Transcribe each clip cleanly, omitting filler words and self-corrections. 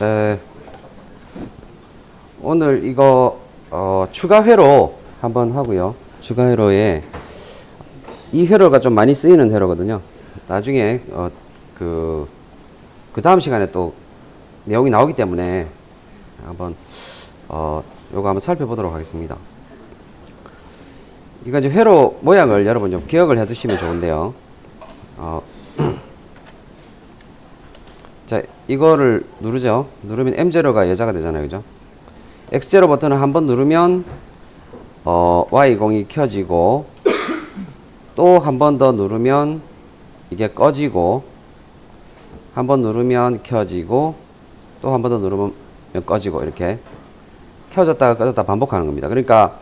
에, 오늘 이거 추가 회로 한번 하고요. 추가 회로에 이 회로가 좀 많이 쓰이는 회로거든요. 나중에 그 다음 시간에 또 내용이 나오기 때문에 한번 요거 한번 살펴보도록 하겠습니다. 이거 이제 회로 모양을 여러분 좀 기억을 해 두시면 좋은데요. 자, 이거를 누르죠. 누르면 M0가 여자가 되잖아요. 그죠? X0 버튼을 한번 누르면 Y20이 켜지고, 또 한 번 더 누르면 이게 꺼지고, 한 번 누르면 켜지고, 또 한 번 더 누르면 꺼지고, 이렇게 켜졌다가 꺼졌다 반복하는 겁니다. 그러니까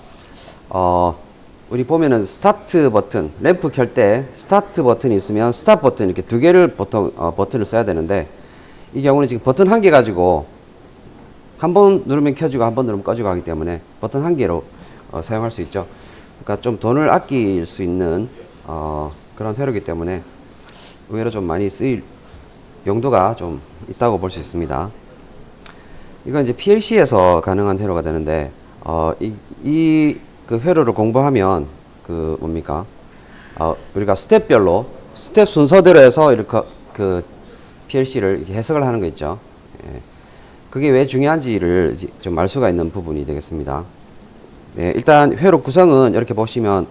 우리 보면은 스타트 버튼, 램프 켤 때 스타트 버튼이 있으면 스탑 버튼 이렇게 두 개를 보통 버튼을 써야 되는데, 이 경우는 지금 버튼 한 개 가지고 한 번 누르면 켜지고 한 번 누르면 꺼지고 하기 때문에 버튼 한 개로 사용할 수 있죠. 그러니까 좀 돈을 아낄 수 있는 그런 회로이기 때문에 의외로 좀 많이 쓰일 용도가 좀 있다고 볼 수 있습니다. 이건 이제 PLC에서 가능한 회로가 되는데 그 회로를 공부하면 그 뭡니까? 우리가 스텝별로 스텝 순서대로 해서 이렇게 그 PLC를 해석을 하는 거 있죠. 예. 그게 왜 중요한지를 좀 알 수가 있는 부분이 되겠습니다. 예, 일단 회로 구성은 이렇게 보시면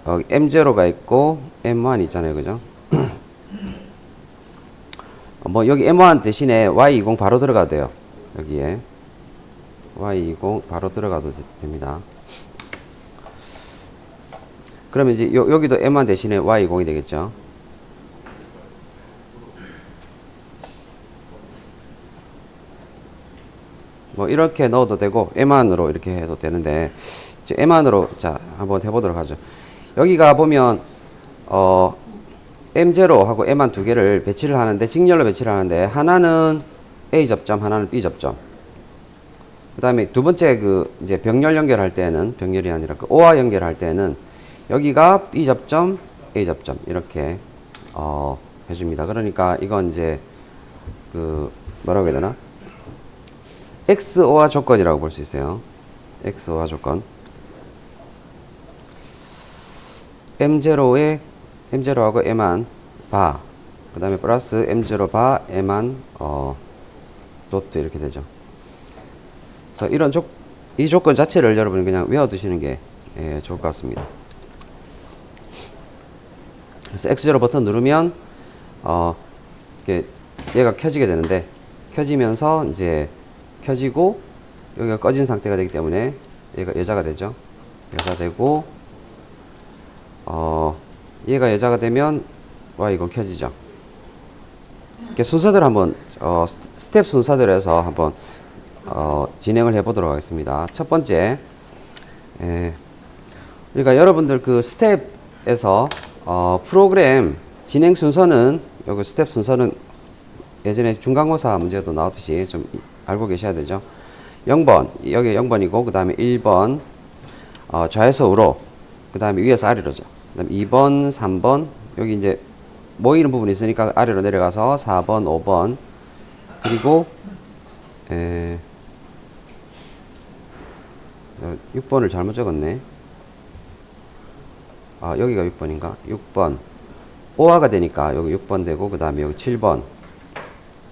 M0가 있고 M1이 있잖아요. 그죠? 뭐 여기 M1 대신에 Y20 바로 들어가도 돼요. 여기에 Y20 바로 들어가도 됩니다. 그러면 이제 여기도 M1 대신에 Y20이 되겠죠. 뭐 이렇게 넣어도 되고 M1으로 이렇게 해도 되는데, 이제 M1으로 자 한번 해보도록 하죠. 여기가 보면 M0하고 M1 두 개를 배치를 하는데, 직렬로 배치를 하는데, 하나는 A 접점, 하나는 B 접점. 그 다음에 두 번째 그 이제 병렬 연결할 때는, 병렬이 아니라 그 O와 연결할 때는 여기가 B 접점, A 접점 이렇게 해줍니다. 그러니까 이건 이제 그 뭐라고 해야 되나? XOR 조건이라고 볼 수 있어요. XOR 조건. M0하고 M1 바, 그 다음에 플러스 M0 바, M1 도트 이렇게 되죠. 그래서 이 조건 자체를 여러분이 그냥 외워두시는 게 좋을 것 같습니다. 그래서 X0 버튼 누르면 얘가 켜지게 되는데, 켜지면서 이제 켜지고 여기가 꺼진 상태가 되기 때문에 얘가 여자가 되죠. 여자 되고 얘가 여자가 되면 Y20 켜지죠. 이렇게 순서대로 한번 스텝 순서대로 해서 한번 진행을 해 보도록 하겠습니다. 첫 번째, 그러니까 여러분들 그 스텝에서 프로그램 진행 순서는, 여기 스텝 순서는 예전에 중간고사 문제도 나왔듯이 좀 알고 계셔야 되죠. 0번, 여기 0번이고, 그 다음에 1번, 좌에서 우로, 그 다음에 위에서 아래로죠. 그 다음에 2번, 3번, 여기 이제 모이는 부분이 있으니까 아래로 내려가서 4번, 5번, 그리고 6번을 잘못 적었네. 여기가 6번인가? 6번. 오화가 되니까 여기 6번 되고, 그 다음에 여기 7번.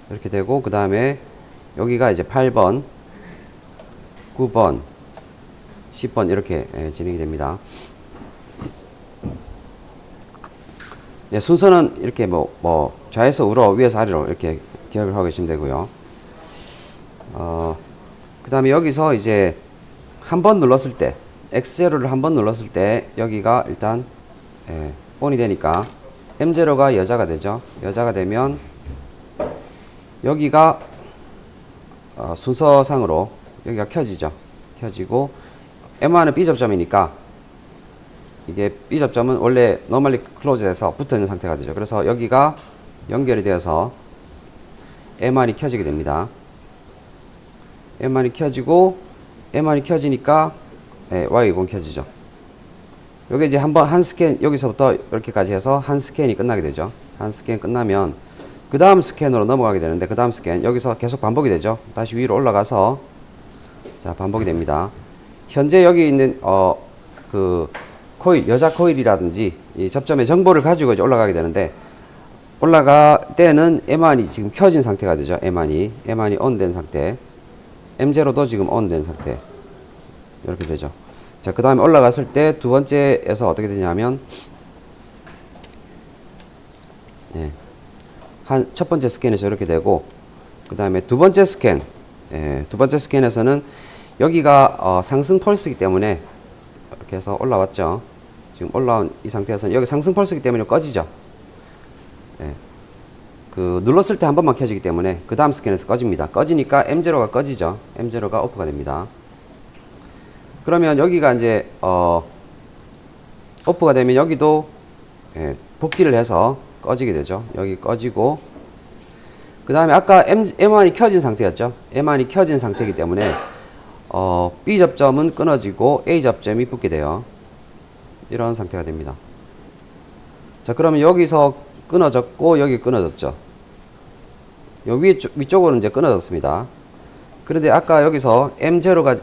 이렇게 되고, 그 다음에 여기가 이제 8번, 9번, 10번 이렇게 진행이 됩니다. 네, 순서는 이렇게 뭐 좌에서 우로, 위에서 아래로 이렇게 기억을 하고 계시면 되고요. 그 다음에 여기서 이제 한 번 눌렀을 때, X0를 한 번 눌렀을 때 여기가 일단 ON이 되니까 M0가 여자가 되죠. 여자가 되면 여기가 순서상으로 여기가 켜지죠. 켜지고, M1은 B 접점이니까 이게 B 접점은 원래 normally closed에서 붙어 있는 상태가 되죠. 그래서 여기가 연결이 되어서 M1이 켜지게 됩니다. M1이 켜지고, M1이 켜지니까 Y20 켜지죠. 여기 이제 한 스캔, 여기서부터 이렇게까지 해서 한 스캔이 끝나게 되죠. 한 스캔 끝나면 그 다음 스캔으로 넘어가게 되는데 그 다음 스캔 여기서 계속 반복이 되죠. 다시 위로 올라가서 자 반복이 됩니다. 현재 여기 있는 그 코일 여자 코일이라든지 이 접점의 정보를 가지고 이제 올라가게 되는데 올라갈 때는 M1이 지금 켜진 상태가 되죠. M1이 ON 상태, M0도 지금 ON 상태 이렇게 되죠. 자 그 다음에 올라갔을 때 두 번째에서 어떻게 되냐면 예, 한 첫 번째 스캔에서 이렇게 되고 그 다음에 두 번째 스캔 두 번째 스캔에서는 여기가 상승 펄스이기 때문에 이렇게 해서 올라왔죠. 지금 올라온 이 상태에서는 여기 상승 펄스이기 때문에 꺼지죠. 예. 그 눌렀을 때 한 번만 켜지기 때문에 그 다음 스캔에서 꺼집니다. 꺼지니까 M0가 꺼지죠. M0가 오프가 됩니다. 그러면 여기가 이제 오프가 되면 여기도 예, 복귀를 해서 꺼지게 되죠. 여기 꺼지고 그 다음에 아까 M1이 켜진 상태였죠. M1이 켜진 상태이기 때문에 B 접점은 끊어지고 A 접점이 붙게 돼요. 이런 상태가 됩니다. 자 그러면 여기서 끊어졌고 여기 끊어졌죠. 요 위쪽으로는 이제 끊어졌습니다. 그런데 아까 여기서 M0가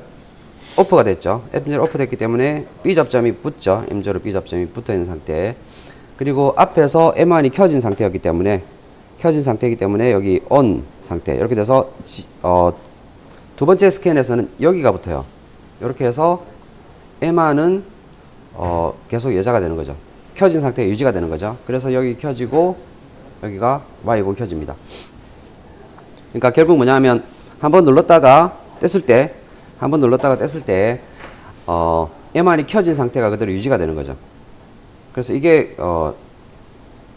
오프가 됐죠. M0 오프 됐기 때문에 B 접점이 붙죠. M0 B 접점이 붙어 있는 상태. 그리고 앞에서 M1이 켜진 상태이기 때문에 여기 ON 상태 이렇게 돼서 두 번째 스캔에서는 여기가 붙어요. 이렇게 해서 M1은 계속 여자가 되는 거죠. 켜진 상태가 유지가 되는 거죠. 그래서 여기 켜지고 여기가 Y20 켜집니다. 그러니까 결국 뭐냐면 한번 눌렀다가 뗐을 때 M1이 켜진 상태가 그대로 유지가 되는 거죠. 그래서 이게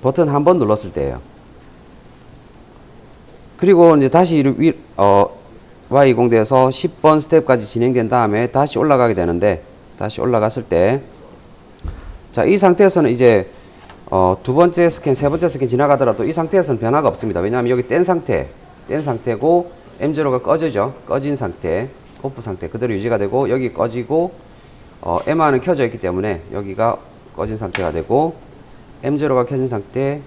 버튼 한 번 눌렀을 때예요. 그리고 이제 다시 Y20대에서 10번 스텝까지 진행된 다음에 다시 올라가게 되는데 다시 올라갔을 때 자, 이 상태에서는 이제 두 번째 스캔, 세 번째 스캔 지나가더라도 이 상태에서는 변화가 없습니다. 왜냐하면 여기 뗀 상태고 M0가 꺼져죠. 꺼진 상태, 오프 상태 그대로 유지가 되고 여기 꺼지고 M1은 켜져 있기 때문에 여기가 꺼진 상태가 되고 M0가 켜진 상태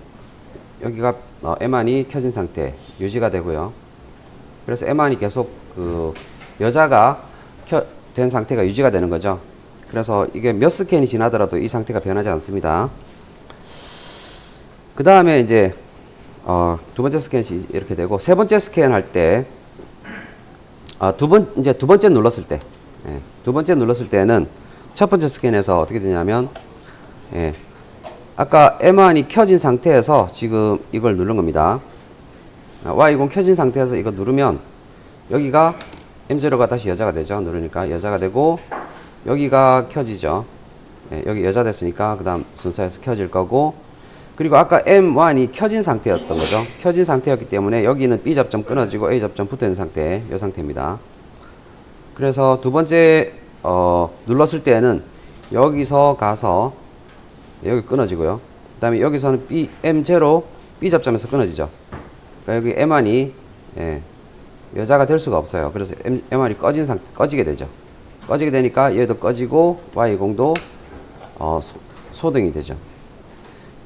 여기가 M1이 켜진 상태 유지가 되고요. 그래서 M1이 계속 그 여자가 된 상태가 유지가 되는 거죠. 그래서 이게 몇 스캔이 지나더라도 이 상태가 변하지 않습니다. 그 다음에 이제 두 번째 스캔이 이렇게 되고 세 번째 스캔 할 때 두 번째 눌렀을 때 두 번째 눌렀을 때는 첫 번째 스캔에서 어떻게 되냐면 아까 M1이 켜진 상태에서 지금 이걸 누른 겁니다. Y20 켜진 상태에서 이거 누르면 여기가 M0가 다시 여자가 되죠. 누르니까 여자가 되고 여기가 켜지죠. 여기 여자 됐으니까 그 다음 순서에서 켜질 거고 그리고 아까 M1이 켜진 상태였던 거죠. 켜진 상태였기 때문에 여기는 B 접점 끊어지고 A 접점 붙어 있는 상태, 이 상태입니다. 그래서 두 번째 눌렀을 때는 여기서 가서 여기 끊어지고요. 그 다음에 여기서는 M0 B 접점에서 끊어지죠. 그러니까 여기 M1이 여자가 될 수가 없어요. 그래서 M1이 꺼지게 되죠. 꺼지게 되니까 얘도 꺼지고 Y20도 소등이 되죠.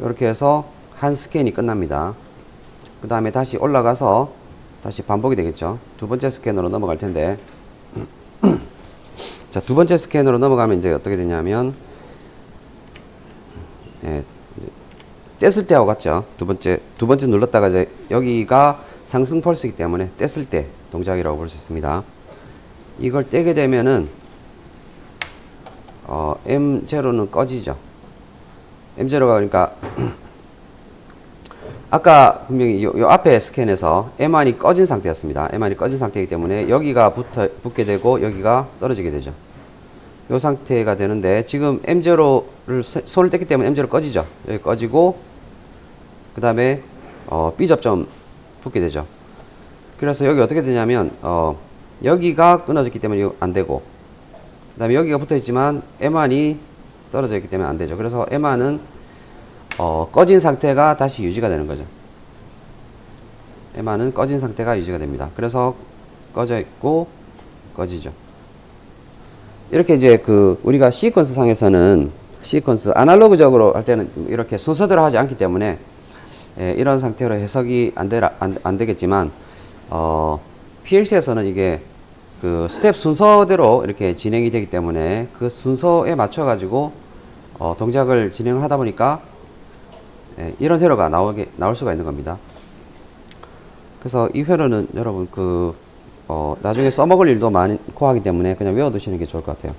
이렇게 해서 한 스캔이 끝납니다. 그 다음에 다시 올라가서 다시 반복이 되겠죠. 두 번째 스캔으로 넘어갈 텐데 자, 두 번째 스캔으로 넘어가면 이제 어떻게 되냐면 뗐을 때하고 같죠. 두 번째 눌렀다가 이제 여기가 상승 펄스이기 때문에 뗐을 때 동작이라고 볼 수 있습니다. 이걸 떼게 되면은 M0는 꺼지죠. M0가 그러니까 아까 분명히 요 앞에 스캔에서 M1이 꺼진 상태였습니다. M1이 꺼진 상태이기 때문에 여기가 붙게 되고 여기가 떨어지게 되죠. 요 상태가 되는데 지금 M0를 손을 뗐기 때문에 M0 꺼지죠. 여기 꺼지고 그 다음에 B 접점 붙게 되죠. 그래서 여기 어떻게 되냐면 여기가 끊어졌기 때문에 이거 안 되고 그 다음에 여기가 붙어 있지만 M1이 떨어져 있기 때문에 안 되죠. 그래서 M1은 꺼진 상태가 다시 유지가 되는 거죠. M1은 꺼진 상태가 유지가 됩니다. 그래서 꺼져 있고 꺼지죠. 이렇게 이제 우리가 시퀀스 상에서는 아날로그적으로 할 때는 이렇게 순서대로 하지 않기 때문에 이런 상태로 해석이 안 되겠지만, PLC에서는 이게 그 스텝 순서대로 이렇게 진행이 되기 때문에 그 순서에 맞춰가지고, 동작을 진행하다 보니까, 이런 회로가 나올 수가 있는 겁니다. 그래서 이 회로는 여러분 나중에 써먹을 일도 많고 하기 때문에 그냥 외워두시는 게 좋을 것 같아요.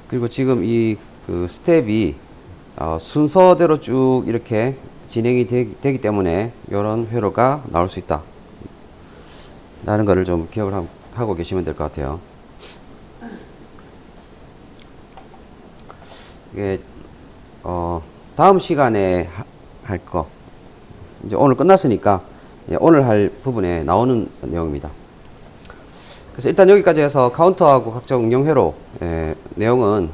그리고 지금 이 스텝이 순서대로 쭉 이렇게 진행이 되기 때문에 이런 회로가 나올 수 있다 라는 거를 좀 기억을 하고 계시면 될 것 같아요. 이게 다음 시간에 할 거 이제 오늘 끝났으니까 오늘 할 부분에 나오는 내용입니다. 그래서 일단 여기까지 해서 카운터하고 각종 응용 회로 내용은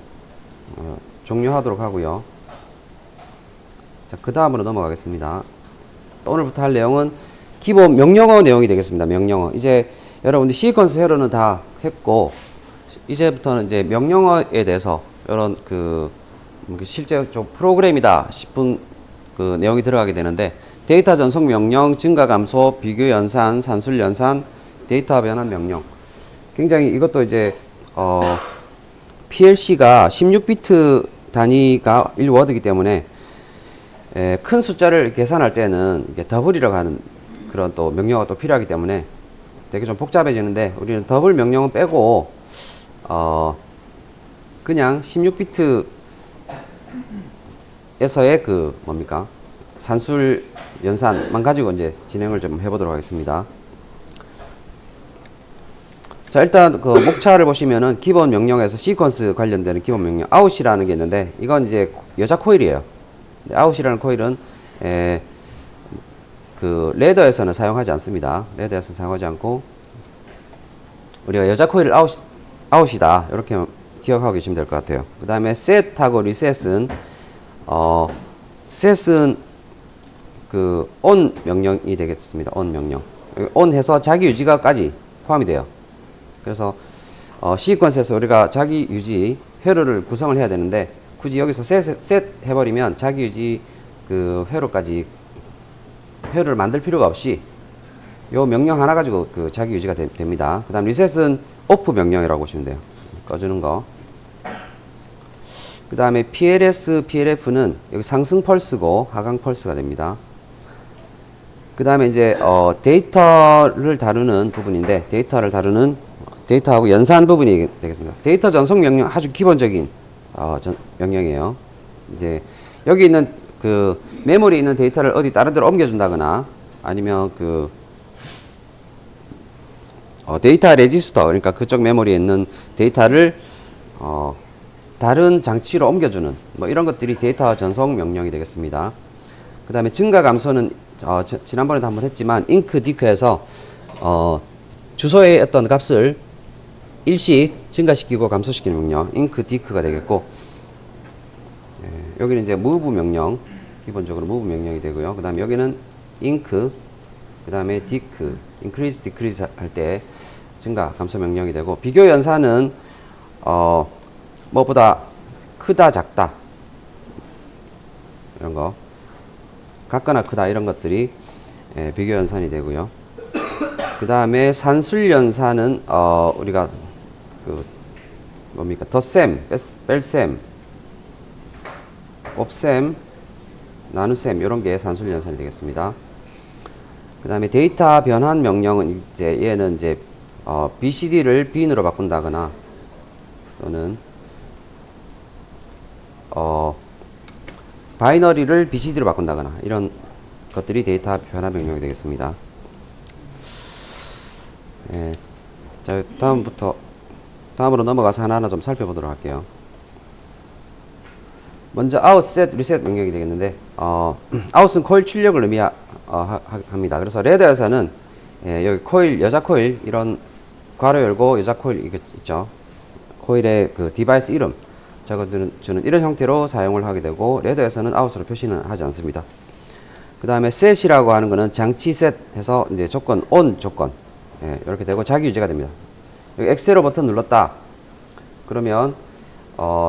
종료하도록 하고요. 자, 그 다음으로 넘어가겠습니다. 오늘부터 할 내용은 기본 명령어 내용이 되겠습니다. 명령어. 이제 여러분들 시퀀스 회로는 다 했고, 이제부터는 이제 명령어에 대해서 이런 실제 좀 프로그램이다 싶은 그 내용이 들어가게 되는데, 데이터 전송 명령, 증가 감소, 비교 연산, 산술 연산, 데이터 변환 명령. 굉장히 이것도 이제 PLC가 16비트 단위가 1워드이기 때문에 큰 숫자를 계산할 때는 이게 더블이라고 하는 그런 또 명령어가 또 필요하기 때문에 되게 좀 복잡해지는데, 우리는 더블 명령은 빼고 그냥 16비트에서의 산술 연산만 가지고 이제 진행을 좀 해보도록 하겠습니다. 자, 일단 목차를 보시면은 기본 명령에서 시퀀스 관련되는 기본 명령 아웃이라는 게 있는데, 이건 이제 여자 코일이에요. 아웃이라는 코일은 레더에서는 사용하지 않습니다. 레더에서는 사용하지 않고, 우리가 여자 코일을 아웃이다 이렇게 기억하고 계시면 될 것 같아요. 그 다음에 set하고 reset은 set은 on 명령이 되겠습니다. on 명령. on 해서 자기 유지가까지 포함이 돼요. 그래서 시퀀스에서 우리가 자기 유지 회로를 구성을 해야 되는데, 굳이 여기서 set 해버리면 자기 유지 회로까지 회로를 만들 필요가 없이 요 명령 하나 가지고 자기 유지가 됩니다. 그 다음 리셋은 오프 명령이라고 보시면 돼요. 꺼주는 거. 그 다음에 PLS, PLF는 여기 상승 펄스고 하강 펄스가 됩니다. 그 다음에 이제 데이터를 다루는 부분인데, 데이터하고 연산 부분이 되겠습니다. 데이터 전송 명령 아주 기본적인 명령이에요. 이제 여기 있는 메모리에 있는 데이터를 어디 다른 데로 옮겨준다거나, 아니면 데이터 레지스터, 그러니까 그쪽 메모리에 있는 데이터를 다른 장치로 옮겨주는 이런 것들이 데이터 전송 명령이 되겠습니다. 그 다음에 증가 감소는 지난번에도 한번 했지만 인크 디크에서 주소의 어떤 값을 일시 증가시키고 감소시키는 명령 인크 디크가 되겠고, 여기는 이제 move 명령, 기본적으로 move 명령이 되고요. 그 다음에 여기는 인크, 그 다음에 디크, increase, decrease 할 때 증가 감소 명령이 되고, 비교 연산은 무엇보다 크다 작다 이런 거, 같거나 크다 이런 것들이 비교 연산이 되고요. 그 다음에 산술 연산은 우리가 덧셈, 뺄셈, 옵셈, 나눗셈 이런 게 산술 연산이 되겠습니다. 그 다음에 데이터 변환 명령은 이제 얘는 이제 BCD를 bin으로 바꾼다거나, 또는 바이너리를 BCD로 바꾼다거나 이런 것들이 데이터 변환 명령이 되겠습니다. 자, 다음으로 넘어가서 하나하나 좀 살펴보도록 할게요. 먼저 out, set, reset 명령이 되겠는데, out은 코일 출력을 의미합니다. 그래서 레더에서는 여기 코일, 여자 코일 이런 괄호 열고 여자 코일 이거 있죠. 코일의 디바이스 이름 적어주는 이런 형태로 사용을 하게 되고, 레더에서는 out으로 표시는 하지 않습니다. 그 다음에 set이라고 하는 거는 장치 set 해서 이제 조건, on 조건 이렇게 되고 자기 유지가 됩니다. 여기 X0 버튼 눌렀다 그러면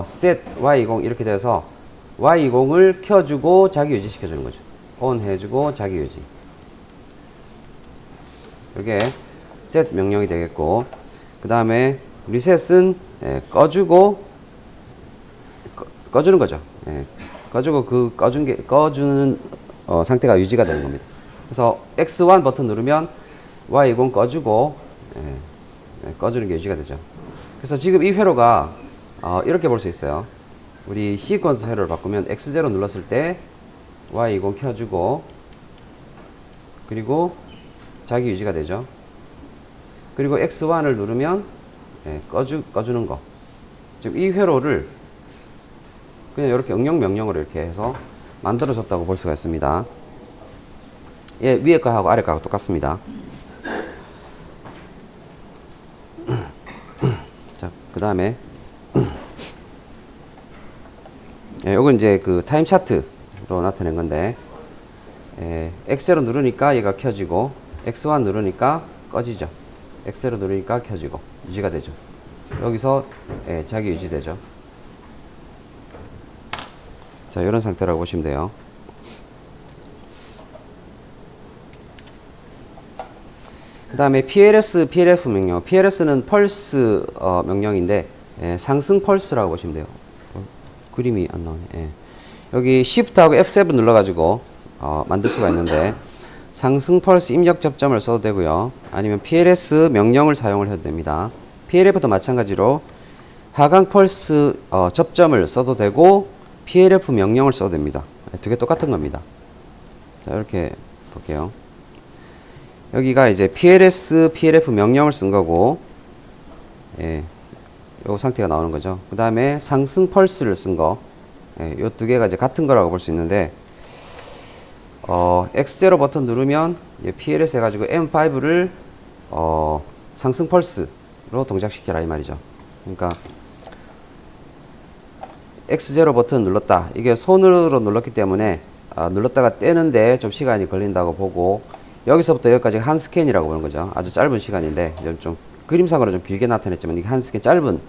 set Y20 이렇게 돼서 Y20을 켜주고 자기 유지 시켜주는 거죠. ON 해주고 자기 유지. 이게 set 명령이 되겠고, 그 다음에 reset은 꺼주고 꺼주는 거죠. 꺼주고 그 꺼주는 상태가 유지가 되는 겁니다. 그래서 X1 버튼 누르면 Y20 꺼주고 꺼주는 게 유지가 되죠. 그래서 지금 이 회로가 이렇게 볼 수 있어요. 우리 시퀀스 회로를 바꾸면 X0 눌렀을 때 Y20 켜주고 그리고 자기 유지가 되죠. 그리고 X1을 누르면 꺼주는 거. 지금 이 회로를 그냥 이렇게 응용 명령으로 이렇게 해서 만들어줬다고 볼 수가 있습니다. 예, 위에 거하고 아래 거하고 똑같습니다. 자, 그 다음에 요건 이제 그 타임 차트로 나타낸 건데, X0 누르니까 얘가 켜지고 X1 누르니까 꺼지죠. X0 누르니까 켜지고 유지가 되죠. 여기서 자기 유지되죠. 자, 이런 상태라고 보시면 돼요. 그 다음에 PLS, PLF 명령. PLS는 펄스 명령인데 상승 펄스라고 보시면 돼요. 그림이 안 나오네. 여기 Shift하고 F7 눌러가지고 만들 수가 있는데, 상승 펄스 입력 접점을 써도 되고요. 아니면 PLS 명령을 사용을 해도 됩니다. PLF도 마찬가지로 하강 펄스 접점을 써도 되고 PLF 명령을 써도 됩니다. 두 개 똑같은 겁니다. 자, 이렇게 볼게요. 여기가 이제 PLS, PLF 명령을 쓴 거고, 요 상태가 나오는 거죠. 그 다음에 상승 펄스를 쓴 거, 요 두 개가 이제 같은 거라고 볼 수 있는데, X0 버튼 누르면 PLS 해가지고 M5를 상승 펄스로 동작시켜라 이 말이죠. 그러니까 X0 버튼 눌렀다. 이게 손으로 눌렀기 때문에 눌렀다가 떼는데 좀 시간이 걸린다고 보고, 여기서부터 여기까지 한 스캔이라고 보는 거죠. 아주 짧은 시간인데 좀 그림상으로 좀 길게 나타냈지만 이게 한 스캔, 짧은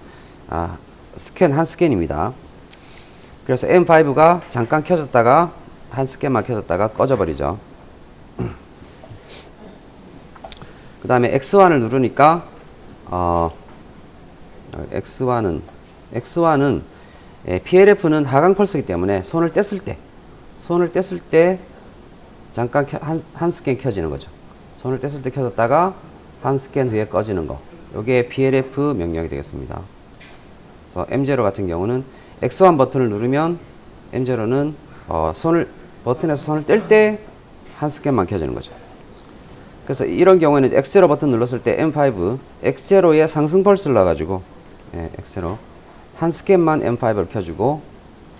스캔 한 스캔입니다. 그래서 M5가 잠깐 켜졌다가 한 스캔만 켜졌다가 꺼져버리죠. 그 다음에 X1을 누르니까 X1은 PLF는 하강 펄스이기 때문에 손을 뗐을 때 잠깐 한 스캔 켜지는 거죠. 손을 뗐을 때 켜졌다가 한 스캔 후에 꺼지는 거. 요게 PLF 명령이 되겠습니다. 그래서 M0 같은 경우는 X1 버튼을 누르면 M0는 버튼에서 손을 뗄 때 한 스캔만 켜지는 거죠. 그래서 이런 경우에는 X0 버튼 눌렀을 때 M5, X0에 상승 펄스를 넣어가지고, X0 한 스캔만 M5를 켜주고,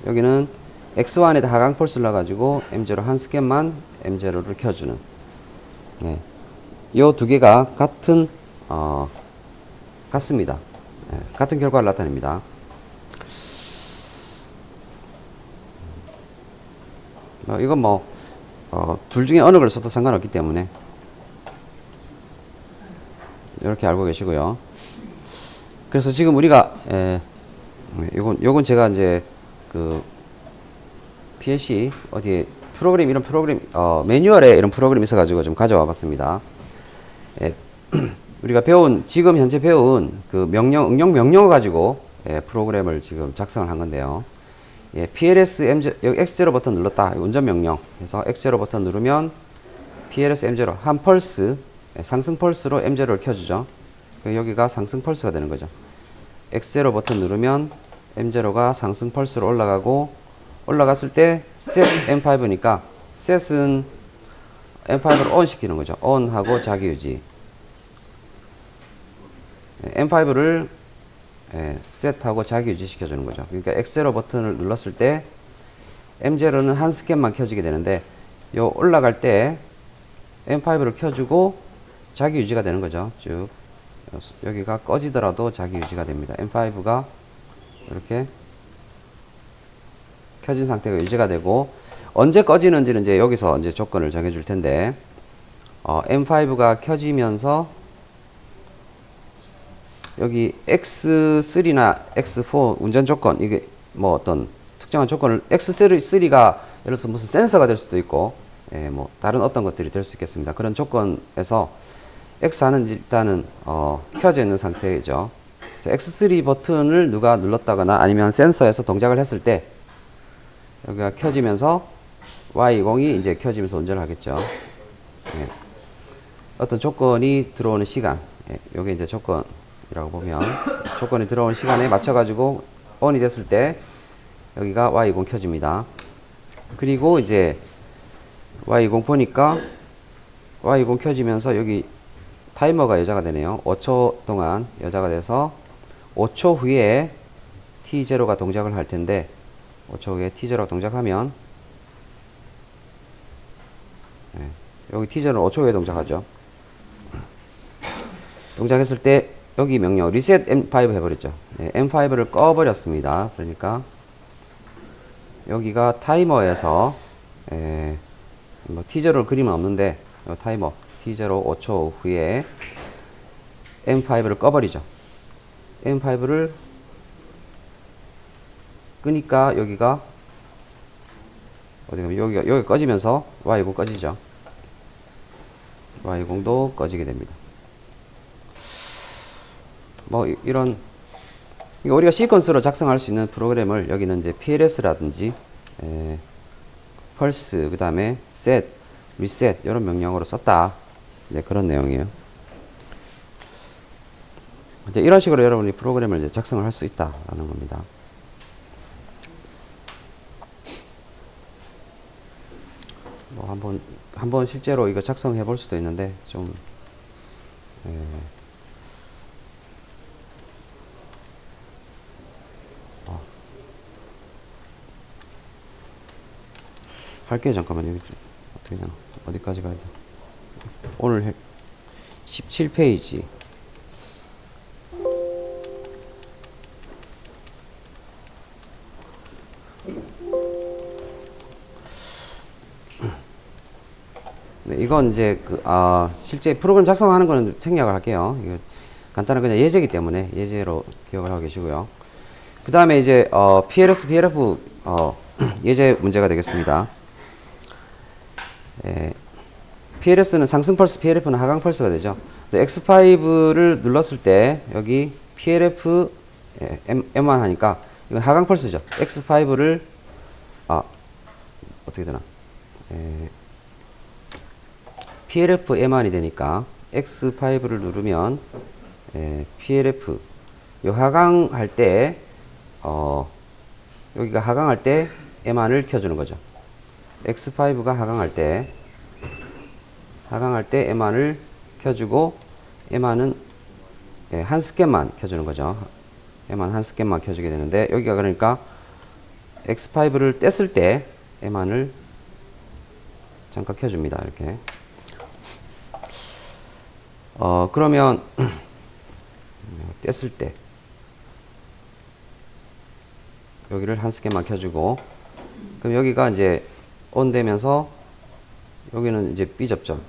여기는 X1에다 하강 펄스를 넣어가지고 M0 한 스캔만 M0를 켜주는, 이 두 개가 같습니다. 같은 결과를 나타냅니다. 이건 둘 중에 어느 걸 써도 상관없기 때문에 이렇게 알고 계시고요. 그래서 지금 우리가 요건 제가 이제 그 PLC 어디에 이런 프로그램 매뉴얼에 이런 프로그램이 있어가지고 좀 가져와 봤습니다. 우리가 지금 현재 배운 그 응용 명령을 가지고 프로그램을 지금 작성을 한 건데요. PLS 여기 X0 버튼 눌렀다. 운전 명령. 그래서 X0 버튼 누르면 PLS M0 한 펄스, 상승 펄스로 M0를 켜주죠. 여기가 상승 펄스가 되는 거죠. X0 버튼 누르면 M0가 상승 펄스로 올라갔을 때 set M5니까 set은 M5를 on 시키는 거죠. on 하고 자기 유지. M5를 set하고 자기 유지 시켜주는 거죠. 그러니까 X0 버튼을 눌렀을 때 M0는 한 스캔만 켜지게 되는데, 요 올라갈 때 M5를 켜주고 자기 유지가 되는 거죠. 쭉 여기가 꺼지더라도 자기 유지가 됩니다. M5가 이렇게 켜진 상태가 유지가 되고, 언제 꺼지는지는 이제 여기서 이제 조건을 정해 줄 텐데, M5가 켜지면서 여기 X3나 X4 운전 조건, 이게 뭐 어떤 특정한 조건을 X3가 예를 들어서 무슨 센서가 될 수도 있고 뭐 다른 어떤 것들이 될 수 있겠습니다. 그런 조건에서 X4는 일단은 켜져 있는 상태죠. 그래서 X3 버튼을 누가 눌렀다거나 아니면 센서에서 동작을 했을 때 여기가 켜지면서 Y20이 이제 켜지면서 운전을 하겠죠. 예. 어떤 조건이 들어오는 시간, 요게 이제 조건이라고 보면 조건이 들어오는 시간에 맞춰가지고 ON이 됐을 때 여기가 Y20 켜집니다. 그리고 이제 Y20 보니까 Y20 켜지면서 여기 타이머가 여자가 되네요. 5초 동안 여자가 돼서 5초 후에 T0가 동작을 할 텐데 5초 후에 T0가 동작하면 여기 T0는 5초 후에 동작하죠. 동작했을 때 여기 명령 리셋 M5 해버렸죠. M5를 꺼버렸습니다. 그러니까 여기가 타이머에서 뭐 T0 그림은 없는데 타이머 T0 5초 후에 M5를 꺼버리죠. M5를 끄니까 여기가 어디 가면 여기가 꺼지면서 Y20 꺼지죠. Y20도 꺼지게 됩니다. 뭐 이런 우리가 시퀀스로 작성할 수 있는 프로그램을 여기는 이제 PLS라든지 펄스 그 다음에 set, reset 이런 명령어로 썼다. 이제 그런 내용이에요. 이제 이런 식으로 여러분이 프로그램을 이제 작성을 할 수 있다라는 겁니다. 뭐 한번 실제로 이거 작성해 볼 수도 있는데 좀 할게요. 잠깐만요. 어떻게 되나? 어디까지 가야 돼? 오늘 17페이지. 네, 이건 이제 실제 프로그램 작성하는 거는 생략을 할게요. 이거 간단한 그냥 예제이기 때문에 예제로 기억을 하고 계시고요. 그 다음에 이제 PLS, PLF 예제 문제가 되겠습니다. PLS는 상승 펄스, PLF는 하강 펄스가 되죠. X5를 눌렀을 때 여기 PLF M1 하니까 이건 하강 펄스죠. X5를 어떻게 되나? PLF M1이 되니까 X5를 누르면 PLF 요 하강할 때 여기가 하강할 때 M1을 켜주는 거죠. X5가 하강할 때 M1을 켜주고 M1은 한 스캔만 켜주는 거죠. M1 한 스캔만 켜주게 되는데 여기가 그러니까 X5를 뗐을 때 M1을 잠깐 켜줍니다. 이렇게 그러면 뗐을 때 여기를 한 스캔만 켜주고 그럼 여기가 이제 ON 되면서 여기는 이제 B 접점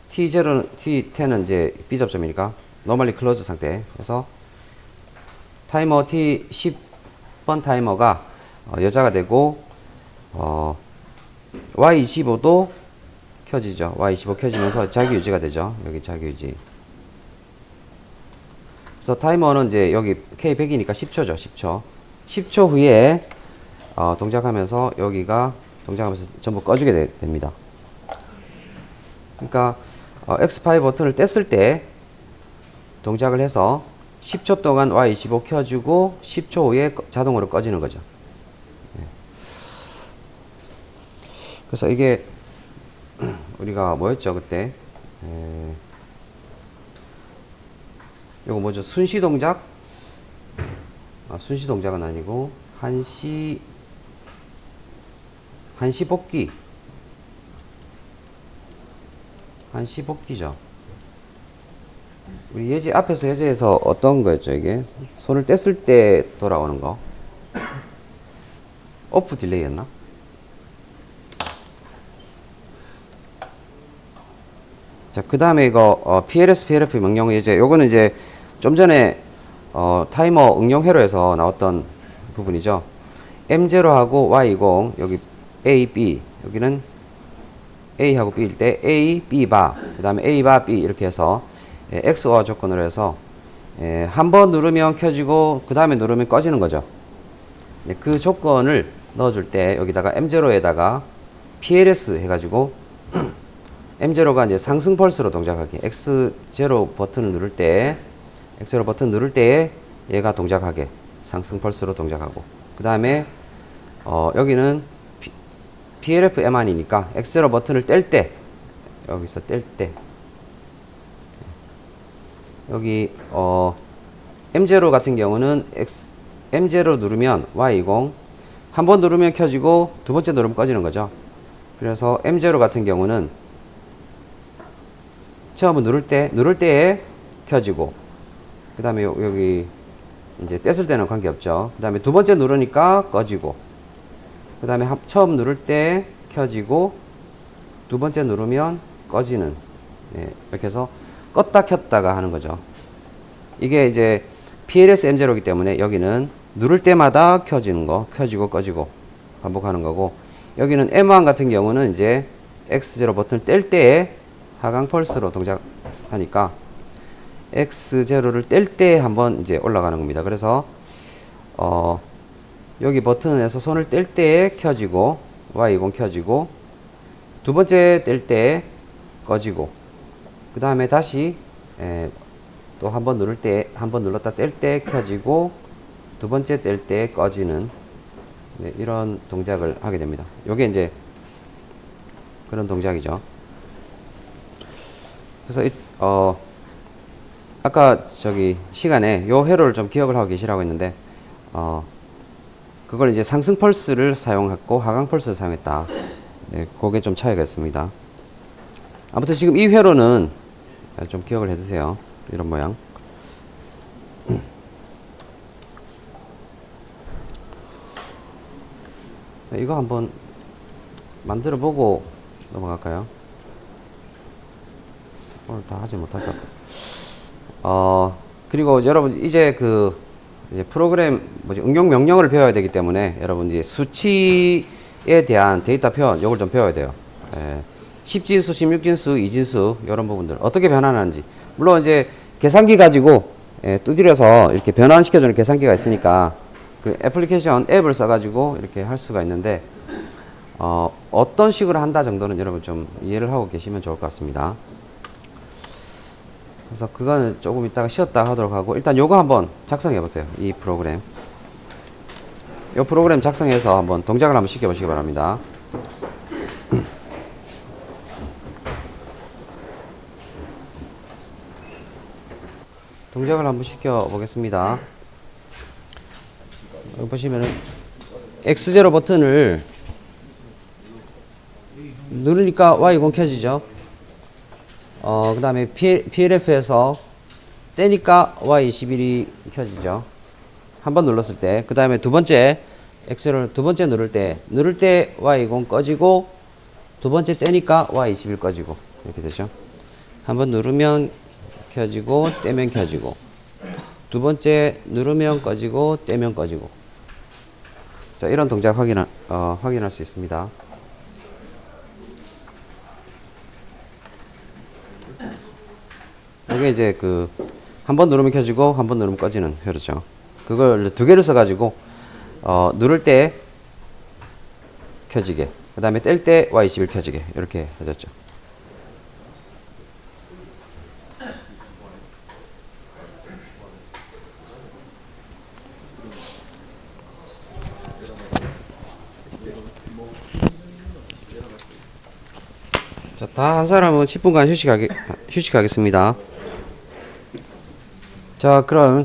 T0는 T10은 이제 B 접점이니까 normally close 상태. 그래서 타이머 T10번 타이머가 여자가 되고 Y25도 켜지죠. Y25 켜지면서 자기 유지가 되죠. 여기 자기 유지. 그래서 타이머는 이제 여기 K100이니까 10초죠. 10초. 10초 후에 동작하면서 여기가 동작하면서 전부 꺼지게 됩니다. 그러니까 X5 버튼을 뗐을 때 동작을 해서 10초 동안 Y25 켜주고 10초 후에 자동으로 꺼지는 거죠. 그래서 이게 우리가 뭐였죠 그때? 이거 뭐죠? 순시 동작? 순시 동작은 아니고 한시 복귀. 한시 복귀죠. 우리 예제 앞에서 예제에서 어떤 거였죠 이게? 손을 뗐을 때 돌아오는 거. 오프 딜레이였나? 자, 그 다음에 이거 PLS, PLF 명령 예제. 요거는 이제 좀 전에 타이머 응용 회로에서 나왔던 부분이죠. M0하고 Y20 여기 A, B 여기는 A하고 B일 때 A, B 바 그 다음에 A 바 B 이렇게 해서 XOR 조건으로 해서 한 번 누르면 켜지고 그 다음에 누르면 꺼지는 거죠. 그 조건을 넣어줄 때 여기다가 M0에다가 PLS 해가지고 M0가 이제 상승 펄스로 동작하게 X0 버튼을 누를 때 X0 버튼 누를 때에 얘가 동작하게 상승 펄스로 동작하고 그 다음에 여기는 PLF M1이니까 X0 버튼을 뗄 때 여기서 뗄 때 여기 M0 같은 경우는 M0 누르면 Y20 한 번 누르면 켜지고 두 번째 누르면 꺼지는 거죠. 그래서 M0 같은 경우는 처음 누를 때에 켜지고 그 다음에 여기 이제 뗐을 때는 관계없죠. 그 다음에 두 번째 누르니까 꺼지고 그 다음에 처음 누를 때 켜지고 두 번째 누르면 꺼지는 이렇게 해서 껐다 켰다가 하는 거죠. 이게 이제 PLS M0이기 때문에 여기는 누를 때마다 켜지는 거 켜지고 꺼지고 반복하는 거고 여기는 M1 같은 경우는 이제 X0 버튼을 뗄 때에 하강 펄스로 동작하니까 X0를 뗄 때 한번 이제 올라가는 겁니다. 그래서 여기 버튼에서 손을 뗄 때에 켜지고 Y20 켜지고 두 번째 뗄 때 꺼지고 그 다음에 다시 또 한 번 누를 때 한 번 눌렀다 뗄 때 켜지고 두 번째 뗄 때 꺼지는 이런 동작을 하게 됩니다. 요게 이제 그런 동작이죠. 그래서 아까 저기 시간에 요 회로를 좀 기억을 하고 계시라고 했는데 그걸 이제 상승 펄스를 사용했고 하강 펄스를 사용했다. 그게 좀 차이가 있습니다. 아무튼 지금 이 회로는 좀 기억을 해두세요. 이런 모양. 이거 한번 만들어 보고 넘어갈까요? 오늘 다 하지 못할 것 같다. 그리고 여러분 이제 이제 프로그램 응용 명령어를 배워야 되기 때문에 여러분 이제 수치에 대한 데이터 표현 요걸 좀 배워야 돼요. 10진수, 16진수, 2진수 이런 부분들 어떻게 변환하는지 물론 이제 계산기 가지고 두드려서 이렇게 변환시켜주는 계산기가 있으니까 그 애플리케이션 앱을 써가지고 이렇게 할 수가 있는데 어떤 식으로 한다 정도는 여러분 좀 이해를 하고 계시면 좋을 것 같습니다. 그래서 그거는 조금 이따가 쉬었다 하도록 하고 일단 요거 한번 작성해 보세요. 이 프로그램 요 프로그램 작성해서 한번 동작을 한번 시켜 보시기 바랍니다. 동작을 한번 시켜 보겠습니다. 여기 보시면은 X0 버튼을 누르니까 Y20 켜지죠. 그 다음에 PLF에서 떼니까 Y21이 켜지죠. 한 번 눌렀을 때. 그 다음에 두 번째 X0를 두 번째 누를 때 Y20 꺼지고 두 번째 떼니까 Y21 꺼지고 이렇게 되죠. 한 번 누르면 켜지고 떼면 켜지고 두 번째 누르면 꺼지고 떼면 꺼지고 자 이런 동작 확인할 수 있습니다. 이게 이제 한 번 누르면 켜지고 한 번 누르면 꺼지는 회로죠. 그걸 두 개를 써가지고 누를 때 켜지게 그 다음에 뗄 때 Y21 켜지게 이렇게 해줬죠. 자, 다 한 사람은 10분간 휴식하겠습니다. 자, 그럼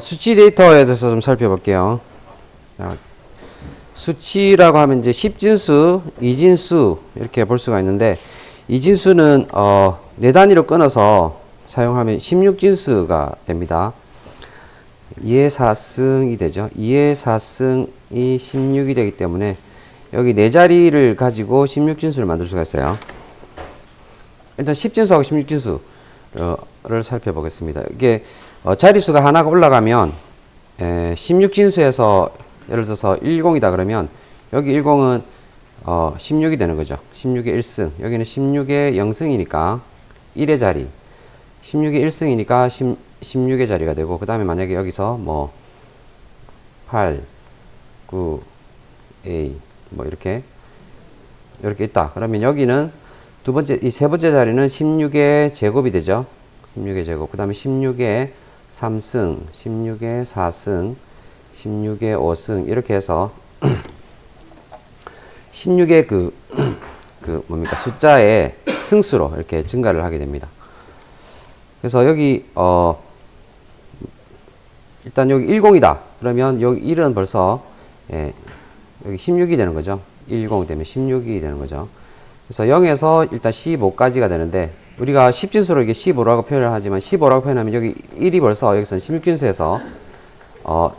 수치 데이터에 대해서 좀 살펴볼게요. 자, 수치라고 하면 이제 10진수, 2진수 이렇게 볼 수가 있는데 2진수는 네 단위로 끊어서 사용하면 16진수가 됩니다. 2의 4승이 되죠. 2의 4승이 16이 되기 때문에 여기 네 자리를 가지고 16진수를 만들 수가 있어요. 일단 10진수하고 16진수를 살펴보겠습니다. 이게 자리수가 하나가 올라가면 16진수에서 예를 들어서 10이다 그러면 여기 10은 16이 되는 거죠. 16의 1승. 여기는 16의 0승이니까 1의 자리. 16의 1승이니까 16의 자리가 되고, 그 다음에 만약에 여기서 뭐 8, 9, A 뭐 이렇게 있다. 그러면 여기는 이 세 번째 자리는 16의 제곱이 되죠. 16의 제곱. 그 다음에 16의 3승, 16의 4승, 16의 5승 이렇게 해서 16의 뭡니까 숫자의 승수로 이렇게 증가를 하게 됩니다. 그래서 여기 일단 여기 10이다. 그러면 여기 1은 벌써 여기 16이 되는 거죠. 10 되면 16이 되는 거죠. 그래서 0에서 일단 15까지가 되는데, 우리가 10진수로 이게 15라고 표현을 하지만 15라고 표현하면 여기 1이 벌써 여기서는 16진수에서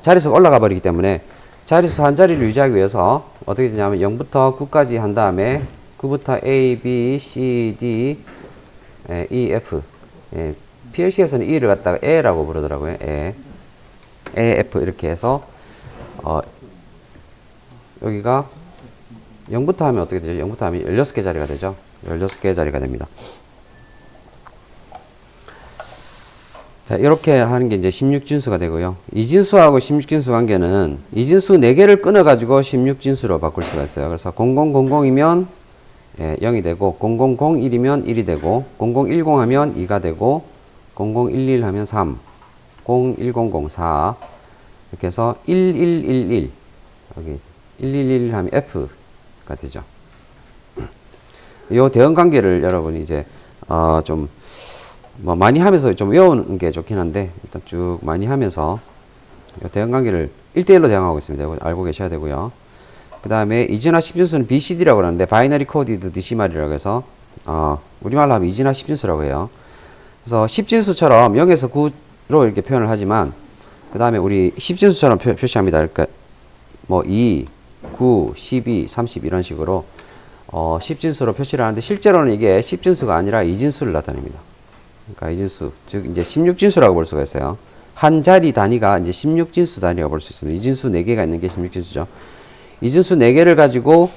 자릿수가 올라가 버리기 때문에 자릿수 한 자리를 유지하기 위해서 어떻게 되냐면 0부터 9까지 한 다음에 9부터 A, B, C, D, E, F. PLC에서는 E를 갖다가 E라고 부르더라고요. E, F 이렇게 해서 여기가 0부터 하면 어떻게 되죠? 0부터 하면 16개 자리가 되죠. 16개 자리가 됩니다. 자, 이렇게 하는 게 이제 16진수가 되고요. 이진수하고 16진수 관계는 이진수 4개를 끊어가지고 16진수로 바꿀 수가 있어요. 그래서 0000이면 0이 되고, 0001이면 1이 되고, 0010 하면 2가 되고, 0011 하면 3, 01004 이렇게 해서 1111 여기 1111 하면 F가 되죠. 이 대응 관계를 여러분이 이제 좀 뭐 많이 하면서 좀 외우는 게 좋긴 한데, 일단 쭉 많이 하면서 이 대응 관계를 1대1로 대응하고 있습니다. 이거 알고 계셔야 되고요. 그 다음에 이진화 10진수는 BCD라고 그러는데 바이너리 코디드 디시말이라고 해서 우리말로 하면 이진화 10진수라고 해요. 그래서 10진수처럼 0에서 9로 이렇게 표현을 하지만, 그 다음에 우리 10진수처럼 표시합니다. 그러니까 뭐 2, 9, 12, 30 이런 식으로 10진수로 표시를 하는데, 실제로는 이게 10진수가 아니라 이진수를 나타냅니다. 그러니까 이진수, 즉 이제 16진수라고 볼 수가 있어요. 한 자리 단위가 이제 16진수 단위라고 볼 수 있습니다. 이진수 4개가 있는 게 16진수죠. 이진수 4개를 가지고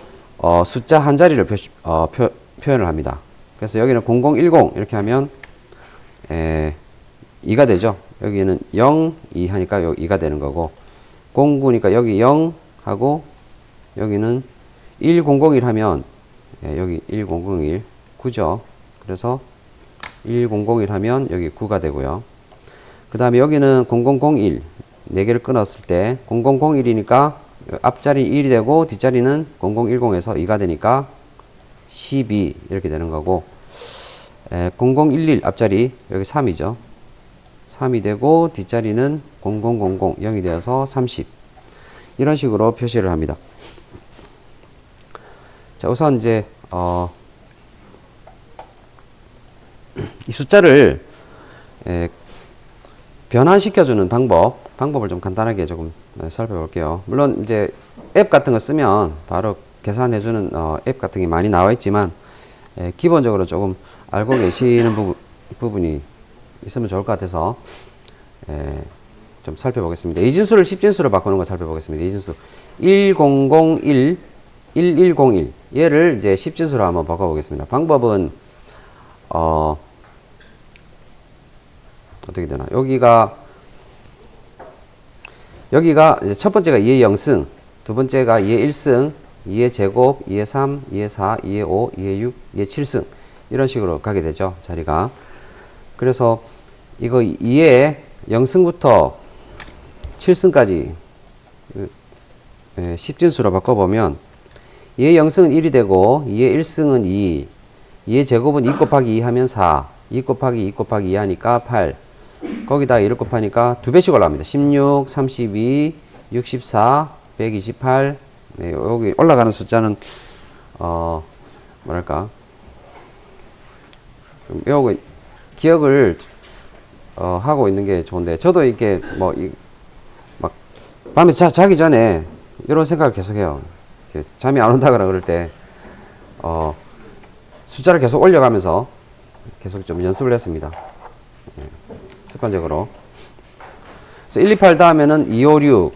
숫자 한 자리를 표현을 합니다. 그래서 여기는 0010 이렇게 하면 2가 되죠. 여기는 0, 2 하니까 여기 2가 되는 거고, 09니까 여기 0 하고 여기는 1001 하면 여기 1001 9죠. 그래서 1001 하면 여기 9가 되고요. 그 다음에 여기는 0001 4개를 끊었을 때 0001이니까 앞자리 1이 되고 뒷자리는 0010에서 2가 되니까 12 이렇게 되는 거고, 0011 앞자리 여기 3이죠. 3이 되고 뒷자리는 0000 0이 되어서 30 이런 식으로 표시를 합니다. 자, 우선 이제 이 숫자를 변환시켜주는 방법을 좀 간단하게 조금 살펴볼게요. 물론 이제 앱 같은 거 쓰면 바로 계산해주는 앱 같은 게 많이 나와 있지만, 기본적으로 조금 알고 계시는 부분이 있으면 좋을 것 같아서 좀 살펴보겠습니다. 이진수를 10진수로 바꾸는 거 살펴보겠습니다. 이진수 1001, 1101 얘를 이제 10진수로 한번 바꿔보겠습니다. 방법은 어떻게 되나? 여기가 이제 첫 번째가 2의 0승, 두 번째가 2의 1승, 2의 제곱, 2의 3, 2의 4, 2의 5, 2의 6, 2의 7승 이런 식으로 가게 되죠, 자리가. 그래서 이거 2의 0승부터 7승까지 10진수로 바꿔보면 2의 0승은 1이 되고 2의 1승은 2, 2의 제곱은 2 곱하기 2 하면 4, 2 곱하기 2 곱하기 2 하니까 8, 거기다 1을 곱하니까 2배씩 올라갑니다. 16, 32, 64, 128. 네, 여기 올라가는 숫자는 뭐랄까 좀 외우고 기억을 하고 있는 게 좋은데, 저도 이렇게 막 밤에 자기 전에 이런 생각을 계속해요. 잠이 안 온다거나 그럴 때 숫자를 계속 올려가면서 계속 좀 연습을 했습니다. 습관적으로. 그래서 128 다음에는 256,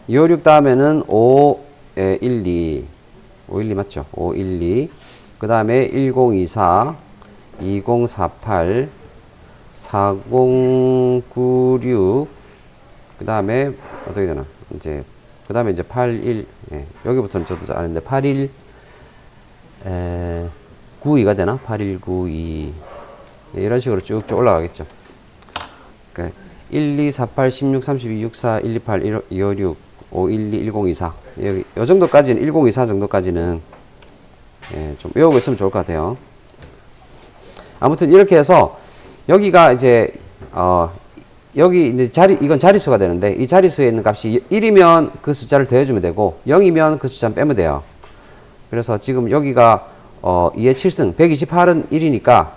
256 다음에는 5, 1, 2. 512 맞죠? 512. 그 다음에 1024, 2048, 4096. 그 다음에 어떻게 되나? 이제 그 다음에 이제 81. 예, 여기부터는 저도 잘 아는데 81 92가 되나? 8192. 예, 이런 식으로 쭉쭉 올라가겠죠. 그러니까 1, 2, 4, 8, 16, 32, 64, 1, 2, 8, 2, 5, 6, 5, 1, 2, 1024. 여기 요 정도까지는 1024 정도까지는 예, 좀 외우고 있으면 좋을 것 같아요. 아무튼 이렇게 해서 여기가 이제 여기 이제 이건 자릿수가 되는데 이 자릿수에 있는 값이 1이면 그 숫자를 더해주면 되고 0이면 그 숫자는 빼면 돼요. 그래서 지금 여기가 2의 7승 128은 1이니까